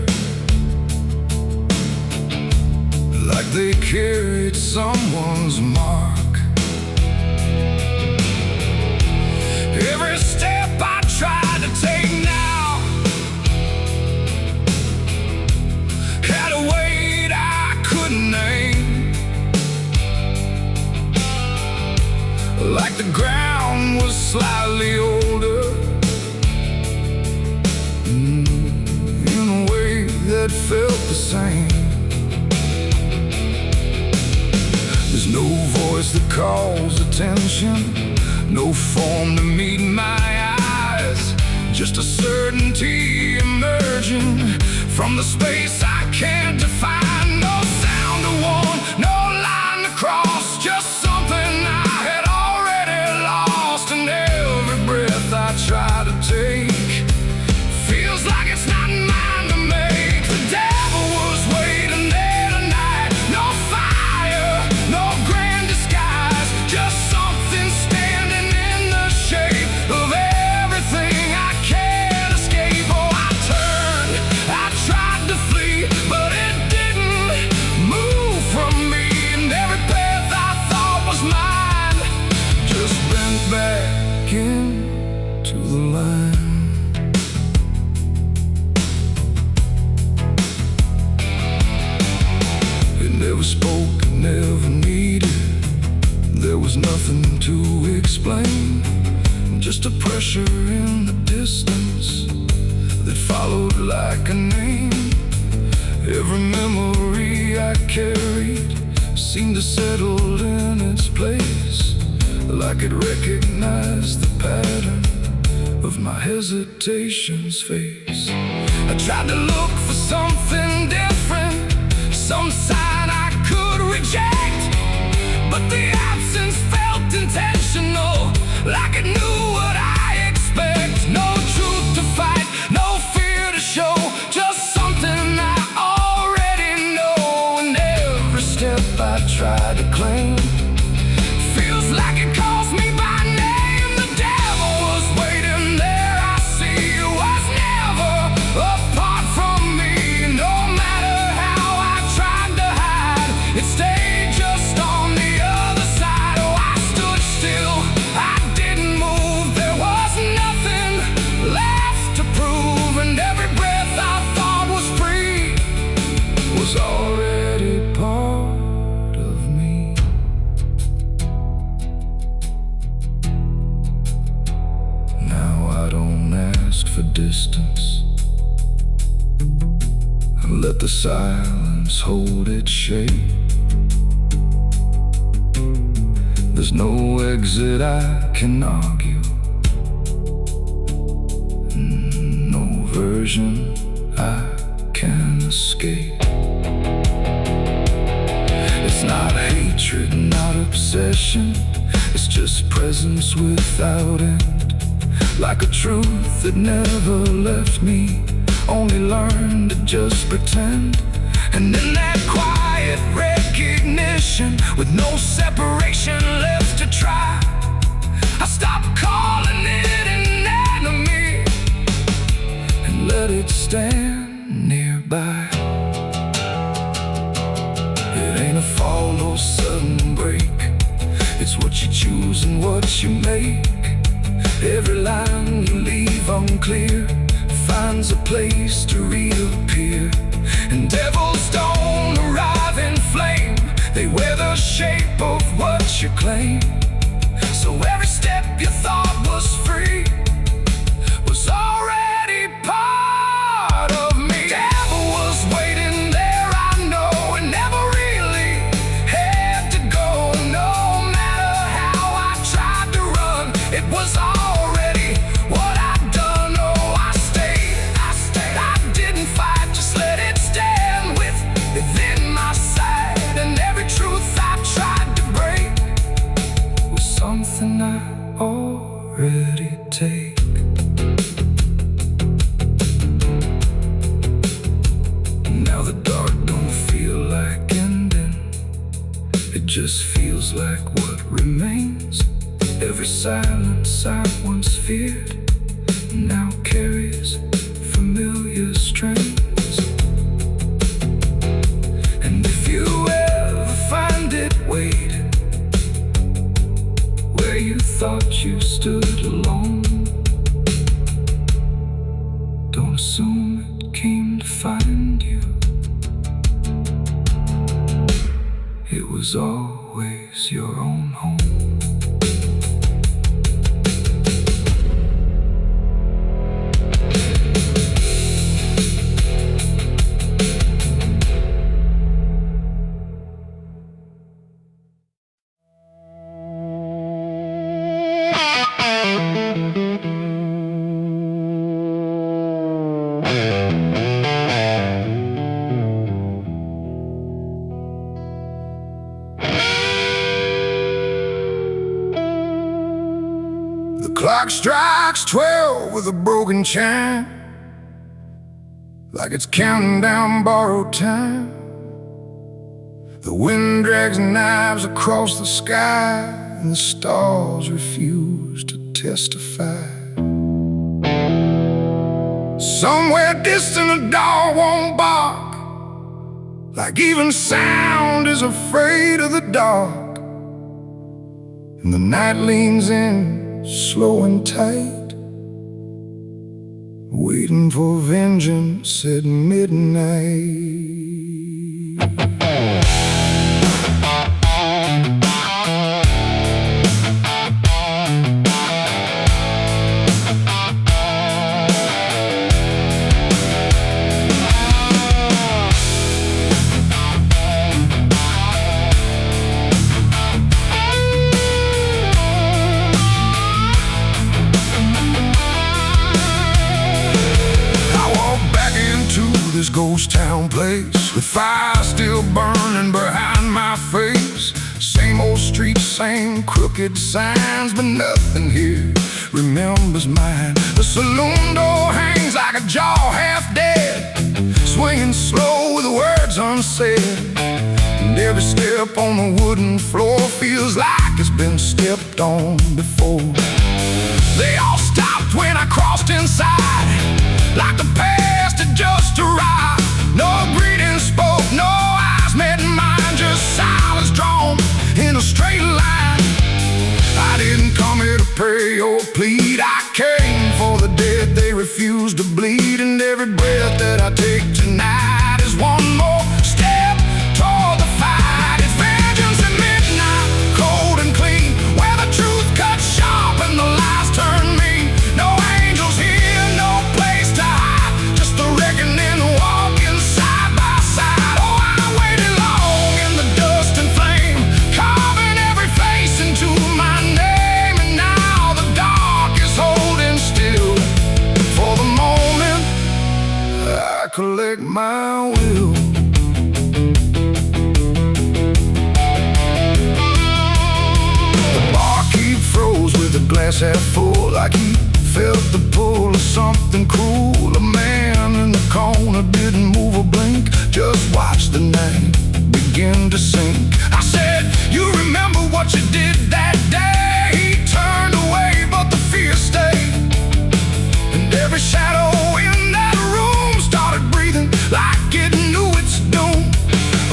like they carried someone's mark. Every step I tried to take now had a weight I couldn't name, like the ground was slightly older, in a way that felt the same. There's no voice that calls attention, no form to meet my eyes, just a certainty emerging from the space I can't define. No sound to warn, no line to cross, just something I had already lost. And every breath I try to take feels like it's not mine to make. The devil was waiting there tonight. No fire, no grand disguise, just something standing in the shape of everything I can't escape. Oh, I turned, I tried to flee, but it didn't move from me. And every path I thought was mine just bent back into the line. Never spoke, never needed. There was nothing to explain, just a pressure in the distance that followed like a name. Every memory I carried seemed to settle in its place, like it recognized the pattern of my hesitation's face. I tried to look for something different, some sign I could reject, but the absence felt intentional, like it knew what I expect. No truth to fight, no fear to show, just something I already know. And every step I try to claim feels like it calls me by name. The devil was waiting there, I see, was never apart from me. No matter how I tried to hide, it stayed just on the other side. Oh, I stood still, I didn't move, there was nothing left to prove. And every breath I thought was free was already part of me. Now I don't ask for distance, let the silence hold its shape. There's no exit I can argue, no version I can escape. It's not hatred, not obsession, it's just presence without end, like a truth that never left me, only learned to just pretend. And in that quiet recognition, with no separation left to try, I stopped calling it an enemy and let it stand nearby. It ain't a fall, no sudden break, it's what you choose and what you make. Every line you leave unclear finds a place to reappear. And devils don't arrive in flame, they wear the shape of what you claim. So every step you thought was free was already part of me. Devil was waiting there, I know, and never really had to go. No matter how I tried to run, it was already what I'd done. Oh, I stayed, I didn't fight, just let it stand within my sight. And every truth I tried to break was something I already take. Now the dark don't feel like ending, it just feels like what remains. Every silence I once feared now carries thought you stood alone. Don't assume it came to find you. It was always your own home. The clock strikes 12 with a broken chime, like it's counting down borrowed time. The wind drags knives across the sky, and the stars refuse to testify. Somewhere distant a dog won't bark, like even sound is afraid of the dark. And the night leans in, slow and tight, waiting for vengeance at midnight. This ghost town place, with fire still burning behind my face. Same old streets, same crooked signs, but nothing here remembers mine. The saloon door hangs like a jaw half dead, swinging slow with words unsaid. And every step on the wooden floor feels like it's been stepped on before. They all stopped when I crossed inside, like the past had just arrived. No greeting spoke, no eyes met mine, just silence drawn in a straight line. I didn't come here to pray or plead, I came for the dead they refuse to bleed. And every breath that I take tonight is one more step toward the fight. It's vengeance at midnight, cold and clean, where the truth cuts sharp and the lies turn mean. No angels here, no place to hide, just the reckoning walking side by side. Oh, I waited long in the dust and flame, carving every face into my name. And now the dark is holding still. For the moment, I collect my will. The barkeep froze with a glass half full, like he felt the pull of something cruel. A man in the corner didn't move a blink, just watched the night begin to sink. I said, you remember what you did that day? He turned away, but the fear stayed. And every shadow in that room started breathing like it knew its doom.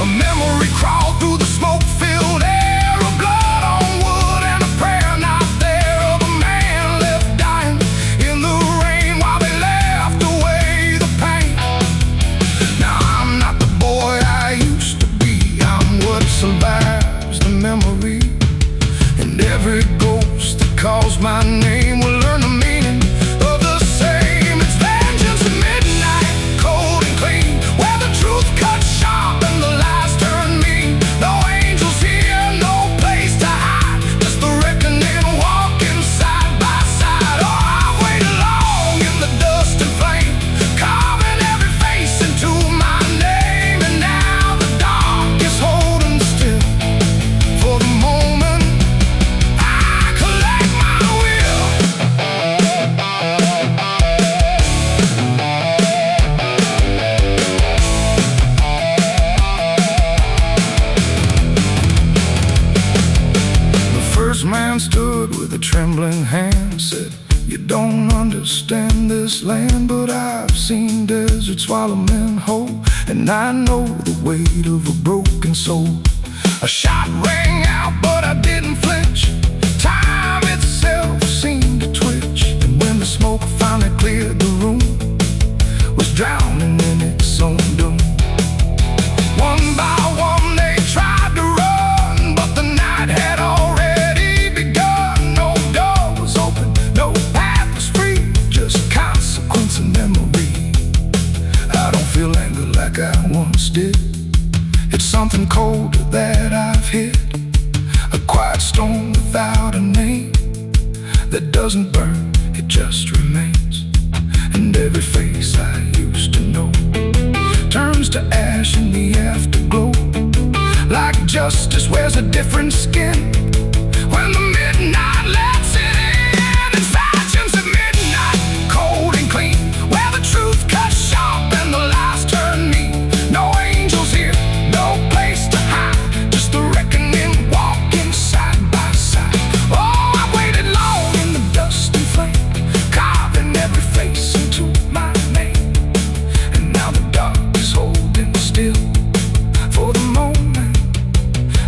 A memory crawled through the smoke-filled air, of blood on wood and a prayer not there, of a man left dying in the rain while they left away the pain. Now I'm not the boy I used to be, I'm what survives the memory. And every ghost that calls my name will learn the meaning of the same. It's vengeance at midnight, cold and clean, where the truth cuts sharp and the lies turn mean. No angels here, no place to hide, just the reckoning walking side by side. Oh, I've waited long in the dust and flame, carving every face into my name. And now the dark is holding still. For the moment, I collect my will. The first man stood with a trembling hand, said, you don't understand this land, but I've seen deserts swallow men whole, and I know the weight of a broken soul. A shot rang out, but I didn't flinch. Time, it without a name, that doesn't burn, it just remains. And every face I used to know turns to ash in the afterglow. Like justice wears a different skin when the midnight lets it in. And fashions at midnight, cold and clean, where the truth cuts sharp and the lies turn mean. No angels here, no place to hide, just the reckoning walking side by side. Oh, I waited long in the dust and flame, carving every face into my name. And now the dark is holding still for the moment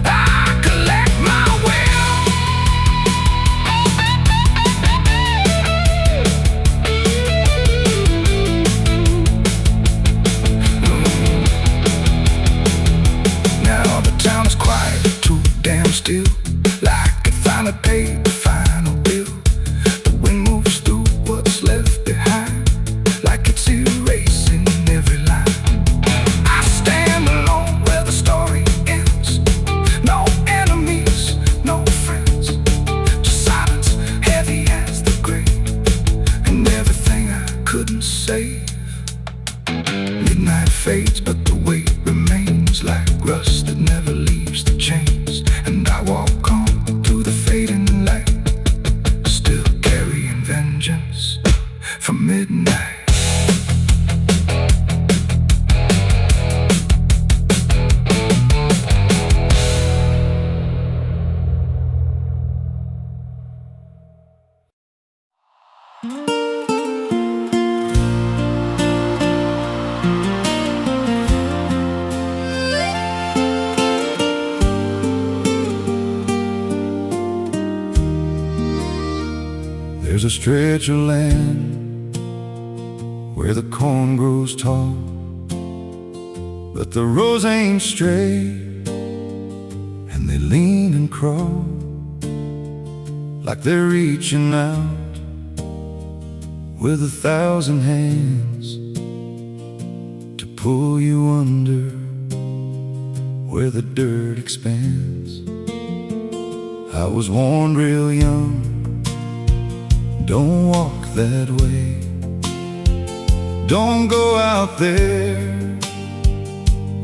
I collect my will. Now the town is quiet, too damn still, like it finally paid the final bill. The wind moves through what's left behind, like it's erasing every line. I stand alone where the story ends. No enemies, no friends, just silence heavy as the grave, and everything I couldn't save. Midnight fades, but the weight remains like rust that never leaves the chains. And I walk on through the fading light, still carrying vengeance from midnight. There's a stretch of land where the corn grows tall, but the rows ain't straight, and they lean and crawl like they're reaching out with 1,000 hands to pull you under where the dirt expands. I was warned real young, don't walk that way, don't go out there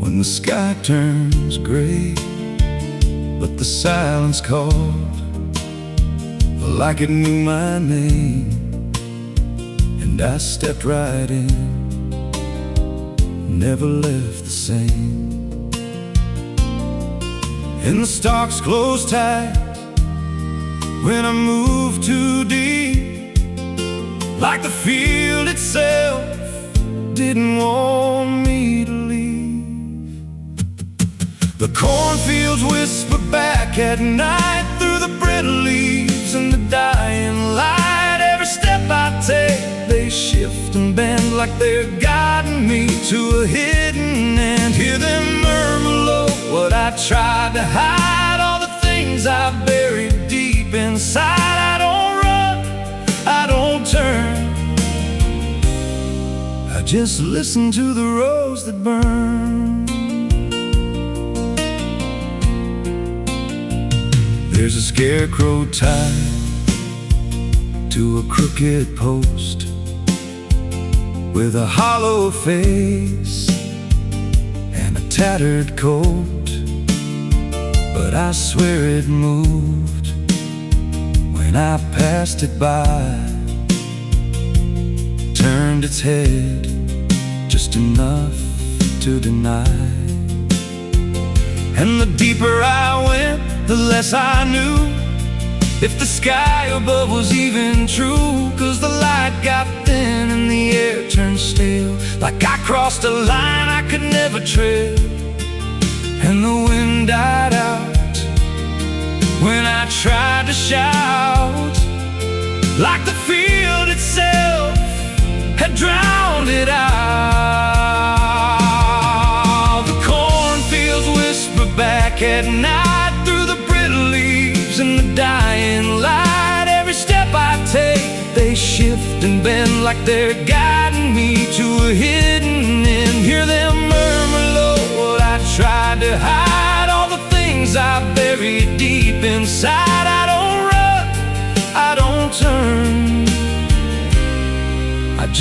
when the sky turns gray. But the silence called like it knew my name, and I stepped right in, never left the same. And the stalks closed tight when I moved too deep, like the field itself didn't want me to leave. The cornfields whisper back at night through the brittle leaves and the dying light. Every step I take, they shift and bend like they're guiding me to a hidden end. Hear them murmur low what I tried to hide, all the things I buried deep inside. I don't run, I don't turn, I just listen to the rose that burn. There's a scarecrow tied to a crooked post with a hollow face and a tattered coat, but I swear it moved when I passed it by, turned its head just enough to deny. And the deeper I went, the less I knew if the sky above was even true. 'Cause the light got thin and the air turned stale, like I crossed a line I could never tread. And the wind died out when I tried to shout, like the field itself had drowned it out. The cornfields whisper back at night through the brittle leaves and the dying light. Every step I take, they shift and bend like they're guiding me to a hidden end. Hear them murmur low what I tried to hide, all the things I buried deep inside. I don't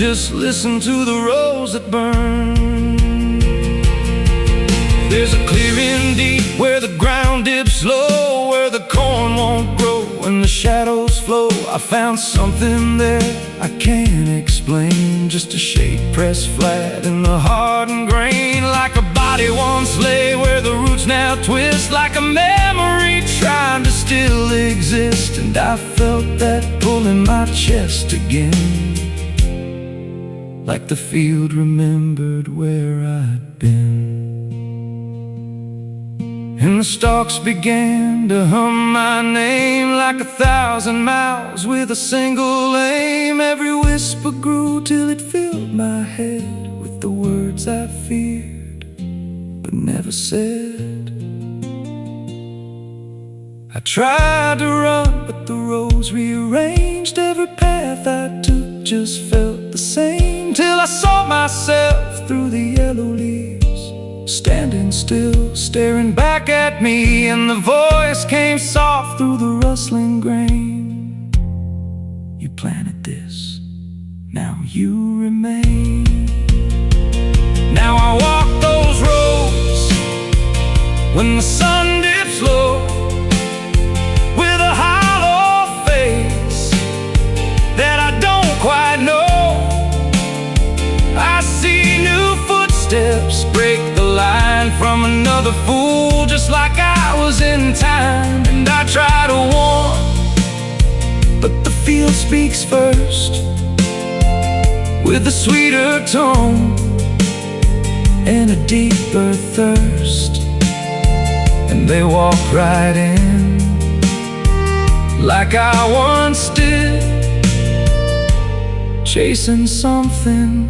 just listen to the rose that burn. There's a clearing deep where the ground dips low, where the corn won't grow and the shadows flow. I found something there I can't explain, just a shape pressed flat in the hardened grain, like a body once lay where the roots now twist, like a memory trying to still exist. And I felt that pull in my chest again, like the field remembered where I'd been. And the stalks began to hum my name, like 1,000 mouths with a single aim. Every whisper grew till it filled my head with the words I feared but never said. I tried to run, but the roads rearranged. Every path I took just felt the same, till I saw myself through the yellow leaves, standing still, staring back at me. And the voice came soft through the rustling grain: you planted this, now you remain. Now I walk those roads when the sun dips low, with a hollow face that I don't quite know. I see new footsteps break the line from another fool, just like I was in time. And I try to warn, but the field speaks first, with a sweeter tone and a deeper thirst. And they walk right in, like I once did, chasing something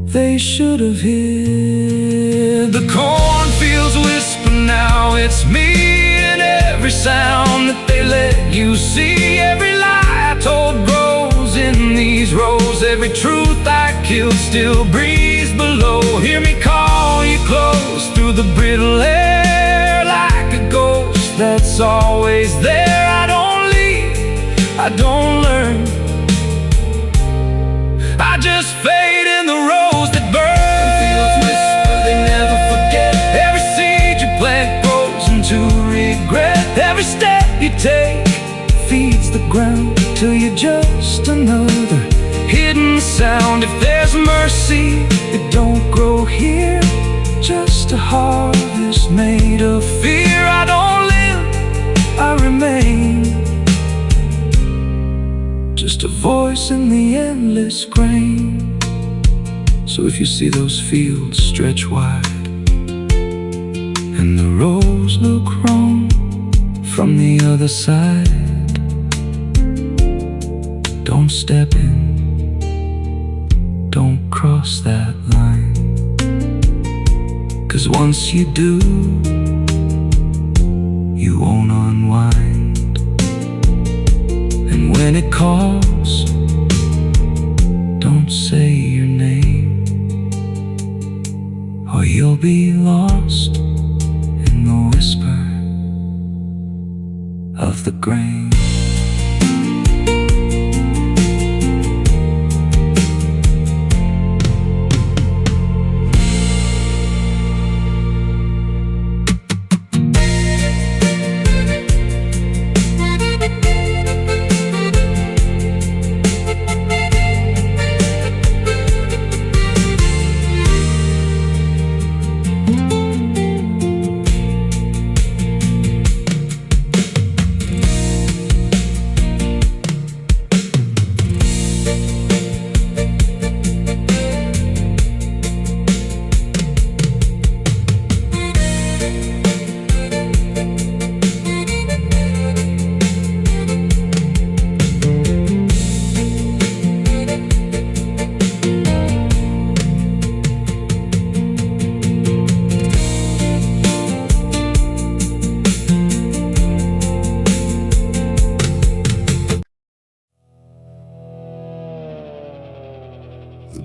they should have hid. The cornfields whisper now, it's me, and every sound that they let you see. Every lie I told grows in these rows, every truth I killed still breathes below. Hear me call you close through the brittle air, like a ghost that's always there. I don't leave, I don't learn, I just fade in the rose that burn. Fields whisper, they never forget. Every seed you plant grows into regret. Every step you take feeds the ground till you're just another hidden sound. If there's mercy, it don't grow here, just a harvest made of fear. I don't live, I remain, just a voice in the endless grain. So if you see those fields stretch wide, and the rows look wrong from the other side, don't step in, don't cross that line, 'cause once you do, you won't unwind. And when it calls, don't say your name, or you'll be lost in the whisper of the grain.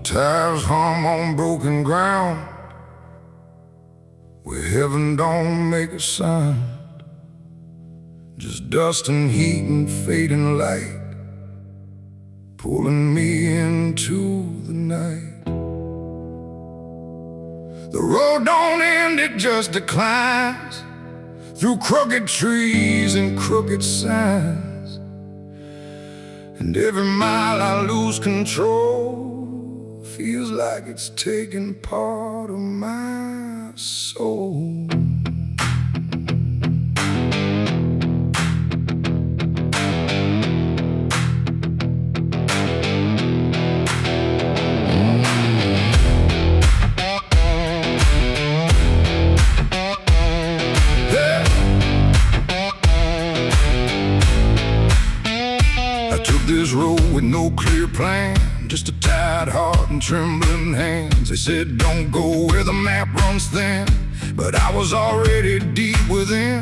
Tires hum on broken ground, where heaven don't make a sound, just dust and heat and fading light, pulling me into the night. The road don't end, it just declines through crooked trees and crooked signs. And every mile I lose control feels like it's taking part of my soul. This road with no clear plan, just a tired heart and trembling hands. They said don't go where the map runs thin, but I was already deep within.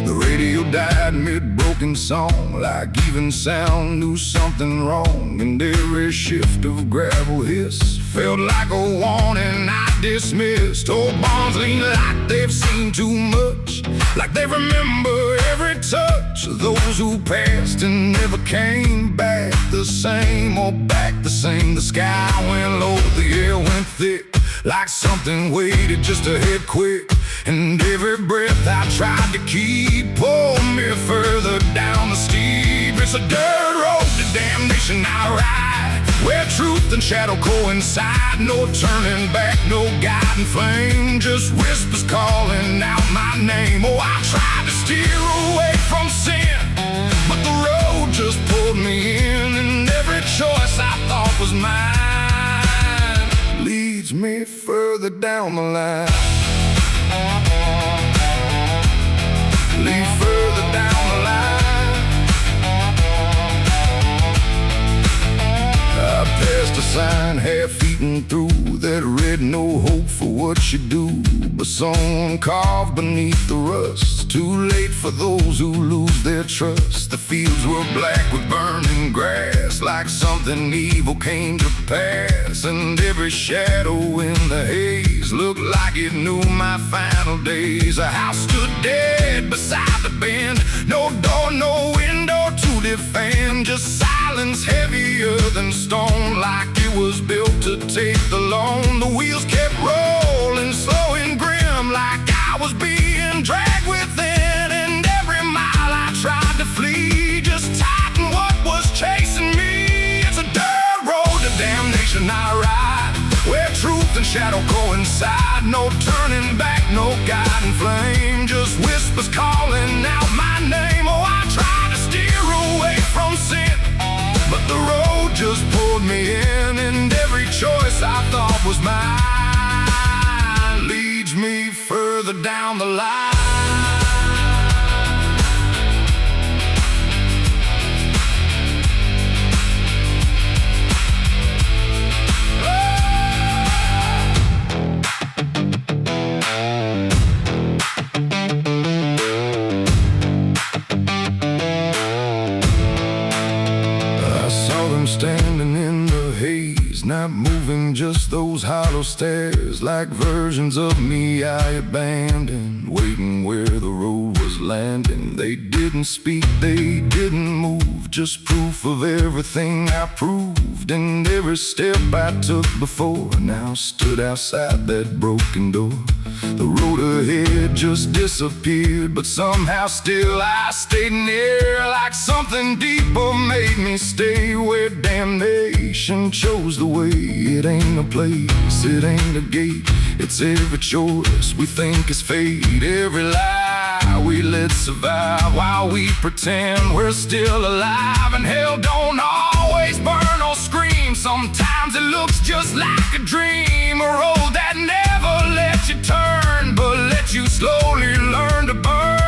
The radio died mid-broken song, like even sound knew something wrong. And every shift of gravel hiss felt like a warning I dismissed. Old bonds lean like they've seen too much, like they remember every touch of those who passed and never came back the same, or back the same. The sky went low, the air went thick, like something waited just to hit quick. And every breath I tried to keep pulled me further down the steep. It's a dirt road to damnation I ride, where truth and shadow coincide. No turning back, no guiding flame, just whispers calling out my name. Oh, I tried to steer away from sin, but the road just pulled me in. And every choice I thought was mine leads me further down the line. Lead further down the line. I passed a sign half-eaten through that read no hope for what you do, but someone carved beneath the rust. Too late for those who lose their trust. The fields were black with burning grass, like something evil came to pass. And every shadow in the haze looked like it knew my final days. A house stood dead beside the bend, no door, no window to defend, just silence heavier than stone, like it was built to take the loan. The wheels kept rolling slow and grim, like I was being dragged within. And every mile I tried to flee just tightened what was chasing me. It's a dirt road to damnation I ride, where truth and shadow coincide. No turning back, no guiding flame, just whispers calling out my name. Oh, I tried to steer away from sin, but the road just pulled me in. And every choice I thought was mine leads me further down the line. Standing in the haze, not moving, just those hollow stares, like versions of me I abandoned, waiting where the road was landing. They didn't speak, they didn't move, just proof of everything I proved. And every step I took before now stood outside that broken door. The road ahead just disappeared, but somehow still I stayed near, like something deeper made me stay, where damnation chose the way. It ain't a place, it ain't a gate, it's every choice we think is fate. Every lie we let survive while we pretend we're still alive. And hell don't always burn or scream, sometimes it looks just like a dream. A road that never let you turn, but let you slowly learn to burn.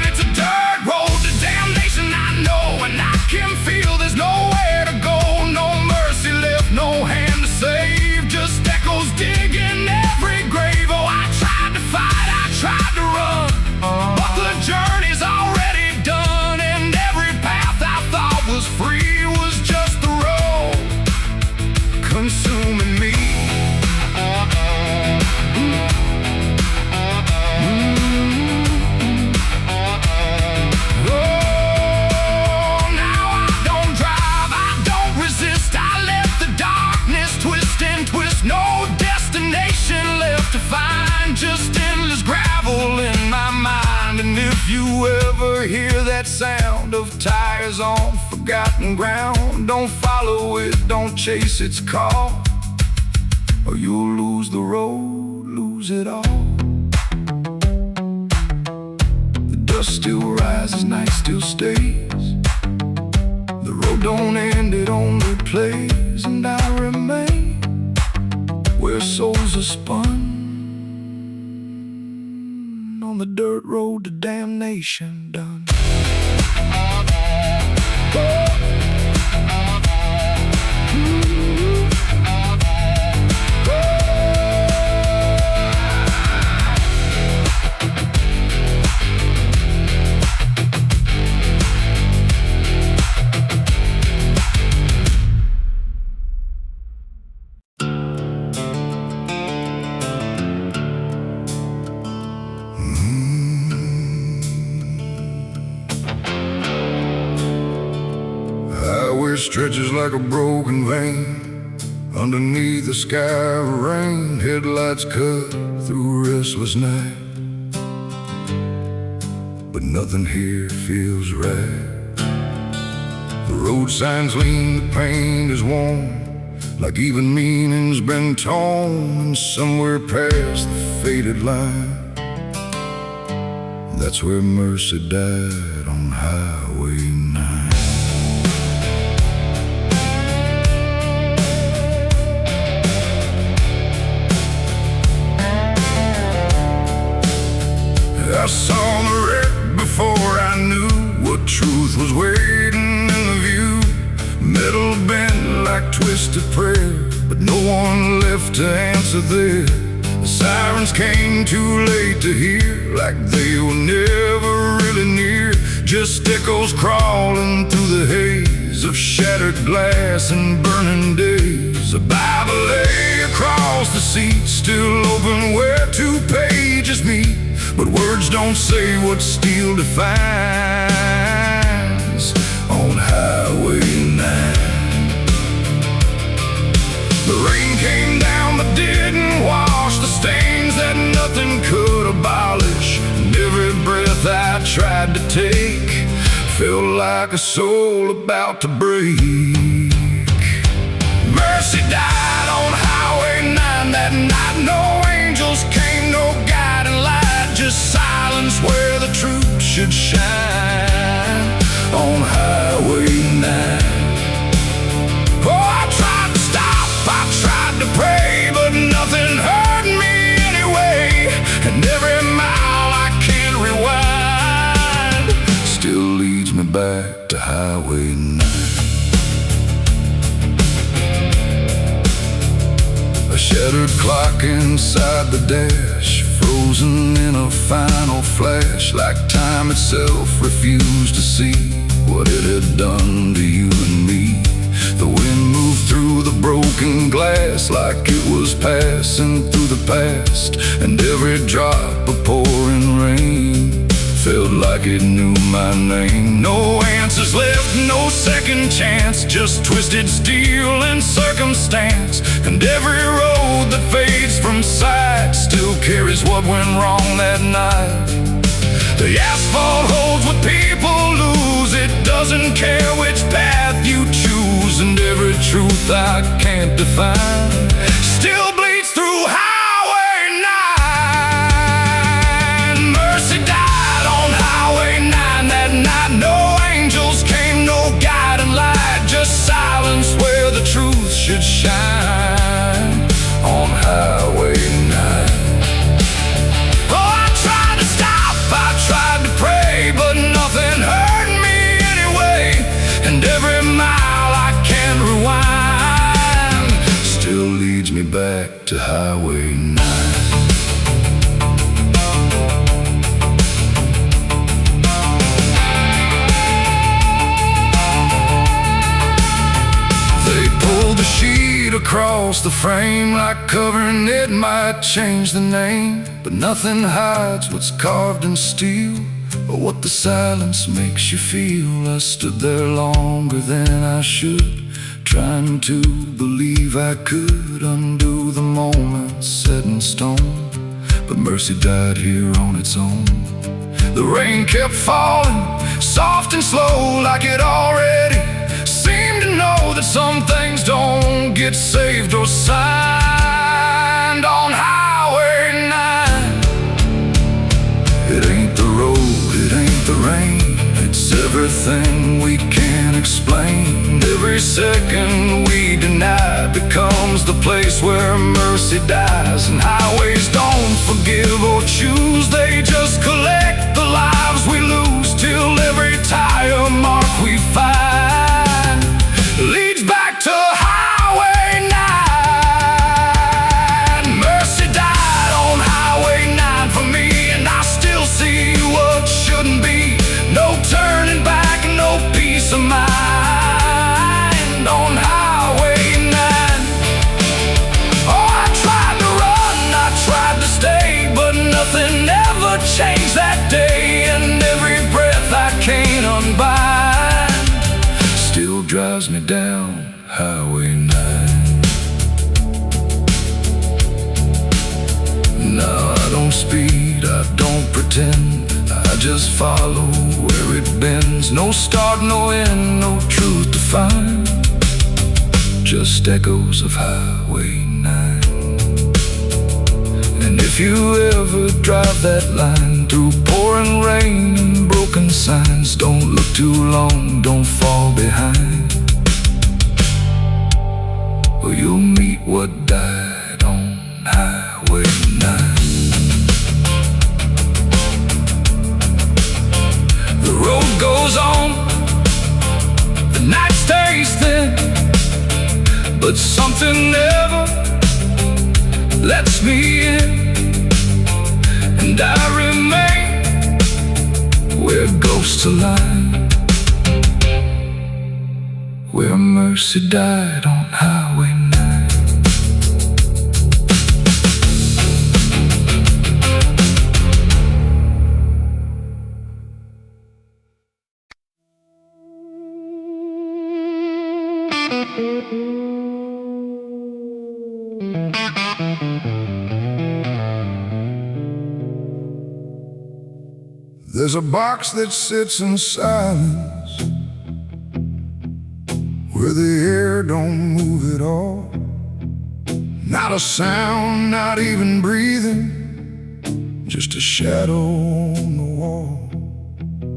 It's a dirt road to damnation I know, and I can feel there's nowhere to go. No mercy left, no hand to save, just echoes digging every grave. Oh, I tried to fight, I tried to run, but the journey's already done. And every path I thought was free was just the road consuming me. you ever hear that sound of tires on forgotten ground? Don't follow it, don't chase its call, or you'll lose the road, lose it all. The dust still rises, night still stays. The road don't end, it only plays. And I remain where souls are spun, on the dirt road to damnation done. Stretches like a broken vein underneath the sky of rain. Headlights cut through a restless night, but nothing here feels right. The road signs lean, the paint is worn, like even meaning's been torn. And somewhere past the faded line, that's where mercy died, on Highway 9. I saw the wreck before I knew what truth was waiting in the view. Metal bent like twisted prayer, but no one left to answer there. The sirens came too late to hear, like they were never really near. Just echoes crawling through the haze of shattered glass and burning days. A Bible lay across the seat, still open where 2 pages meet. But words don't say what steel defines, on Highway 9. The rain came down but didn't wash the stains that nothing could abolish. And every breath I tried to take felt like a soul about to break. Mercy died on Highway 9 that night. No angels came, no guiding light, just silence where the truth should shine, on Highway 9. Oh, I tried to stop, I tried to pray, but nothing hurt me anyway. And every mile I can't rewind still leads me back to Highway 9. A shattered clock inside the dash, frozen in a final flash, like time itself refused to see what it had done to you and me. The wind moved through the broken glass like it was passing through the past, and every drop of pouring rain felt like it knew my name. No answers left, no second chance, just twisted steel and circumstance. And every road that fades from sight still carries what went wrong that night. The asphalt holds what people lose, it doesn't care which path you choose. And every truth I can't define still bleeds through Highway 9. Mercy died on Highway 9 that night. No angels came, no guiding light, just silence where the truth should shine, on Highway 9. Oh, I tried to stop, I tried to pray, but nothing hurt me anyway. And every mile I can't rewind still leads me back to Highway 9. Pulled the sheet across the frame, like covering it might change the name. But nothing hides what's carved in steel, or what the silence makes you feel. I stood there longer than I should, trying to believe I could undo the moment set in stone. But mercy died here on its own. The rain kept falling, soft and slow, like it already seemed to know that some things don't get saved or signed on Highway 9. It ain't the road, it ain't the rain, it's everything we can't explain. Every second we deny becomes the place where mercy dies. And highways don't forgive or choose, they just collect the lives we lose, till every tire mark we find leads back to Highway 9. Mercy died on Highway 9 for me, and I still see what shouldn't be. No turning back, no peace of mind on Highway 9. Oh, I tried to run, I tried to stay, but nothing ever changed that day. And every breath I can't unbind still drives me down Highway 9. No, I don't speed, I don't pretend, I just follow where it bends. No start, no end, no truth to find, just echoes of Highway 9. And if you ever drive that line through pouring rain and broken signs, don't look too long, don't fall behind, or you'll meet what died on Highway 9. The road goes on, the night stays thin, but something never lets me in. And I remain where ghosts align, where mercy died on Highway 9. There's a box that sits in silence, where the air don't move at all. Not a sound, not even breathing, just a shadow on the wall.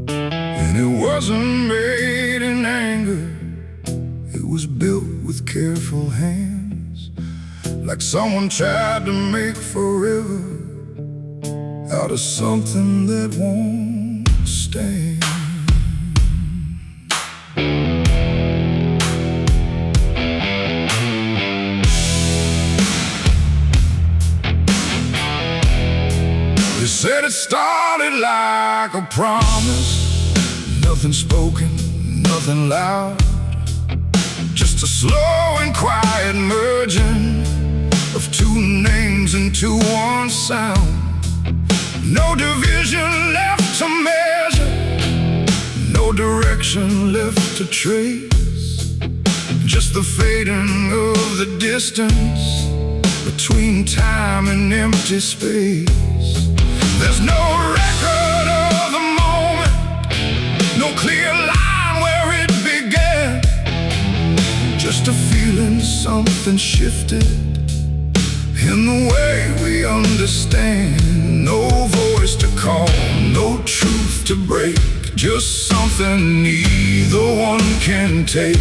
And it wasn't made in anger, it was built with careful hands, like someone tried to make forever out of something that won't stand. They said it started like a promise, nothing spoken, nothing loud, just a slow and quiet merging of two names into one sound. No division left to measure, no direction left to trace, just the fading of the distance between time and empty space. There's no record of the moment, no clear line where it began, just a feeling something shifted in the way we understand. No voice to call, no truth to break, just something neither one can take.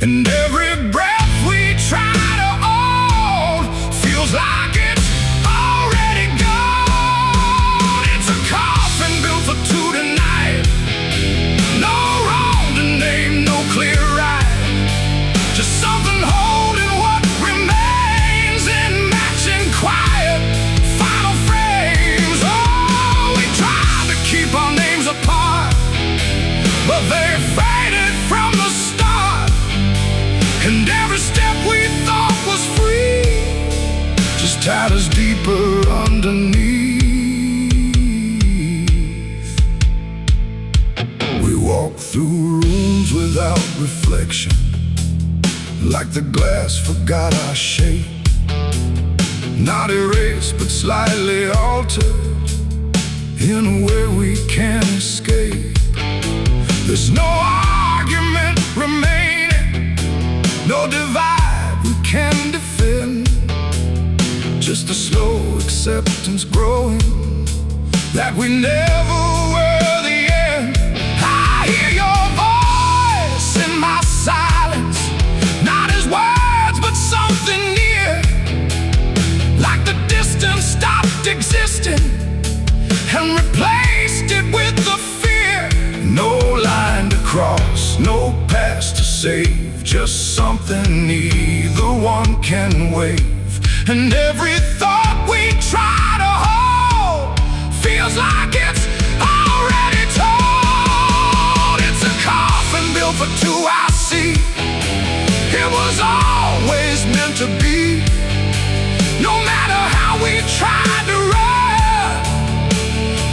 And every breath we try to hold feels like it's already gone. It's a coffin built for two tonight, no wrong to name, no clear right, just something holding what remains in matching quiet final frames. Oh, we tried to keep our names apart, but they faded from the start. And every step we thought was free just tied us deeper underneath. We walk through rooms without reflection, like the glass forgot our shape, not erased but slightly altered, in a way we can't escape. There's no argument remaining, no divide we can defend, just a slow acceptance growing that we never were the end. I hear your voice in my silence, not as words but something near, like the distance stopped existing and replaced it with the fear. No line to cross, no past to save, just something neither one can wave. And every thought we try to hold feels like it's already told. It's a coffin built for two, I see. It was always meant to be. No matter how we tried to run,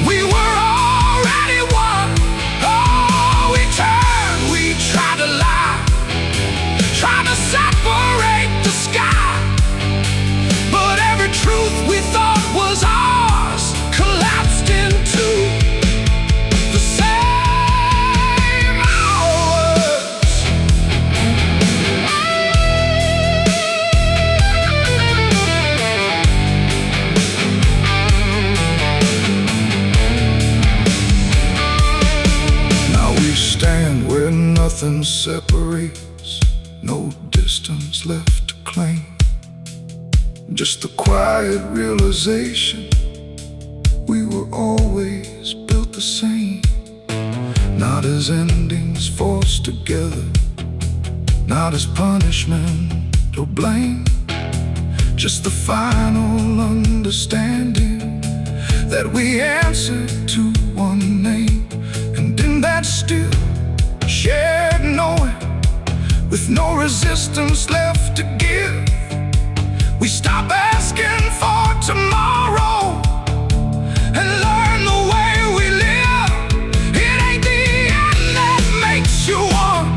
we were already one. Oh, we turned, we tried to lie, trying to separate the sky. But every truth we thought was ours collapsed into the same hours. Now we stand where nothing separates, no distance left to claim. Just the quiet realization we were always built the same. Not as endings forced together, not as punishment or blame, just the final understanding that we answer to one name. And in that still shared knowing, with no resistance left to give, we stop asking for tomorrow and learn the way we live. It ain't the end that makes you one,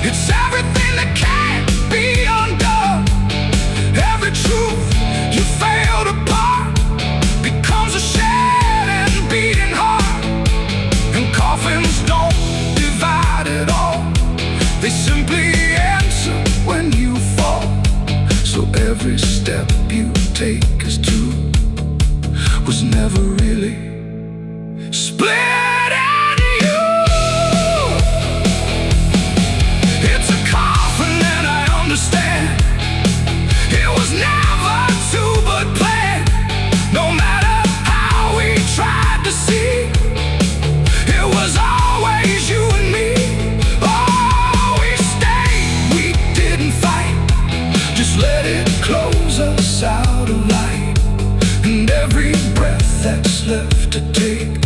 it's everything that can't be undone. Every truth you failed apart becomes a shed and beating heart. And coffins don't divide at all, they simply answer when you fall. So every step you take as two was never really split into you. It's a coffin and I understand, it was never two but planned. No matter how we tried to see, it was always you and me. Oh, we stayed, we didn't fight, just let it close us out of light. And every breath that's left to take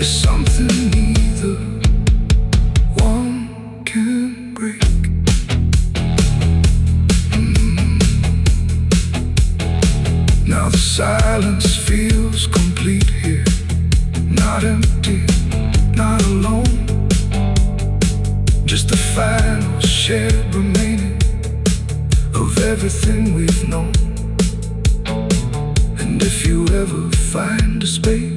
is something neither one can break. Now the silence feels complete here, not empty, not alone, just the final shared remaining of everything we've known. And if you ever find a space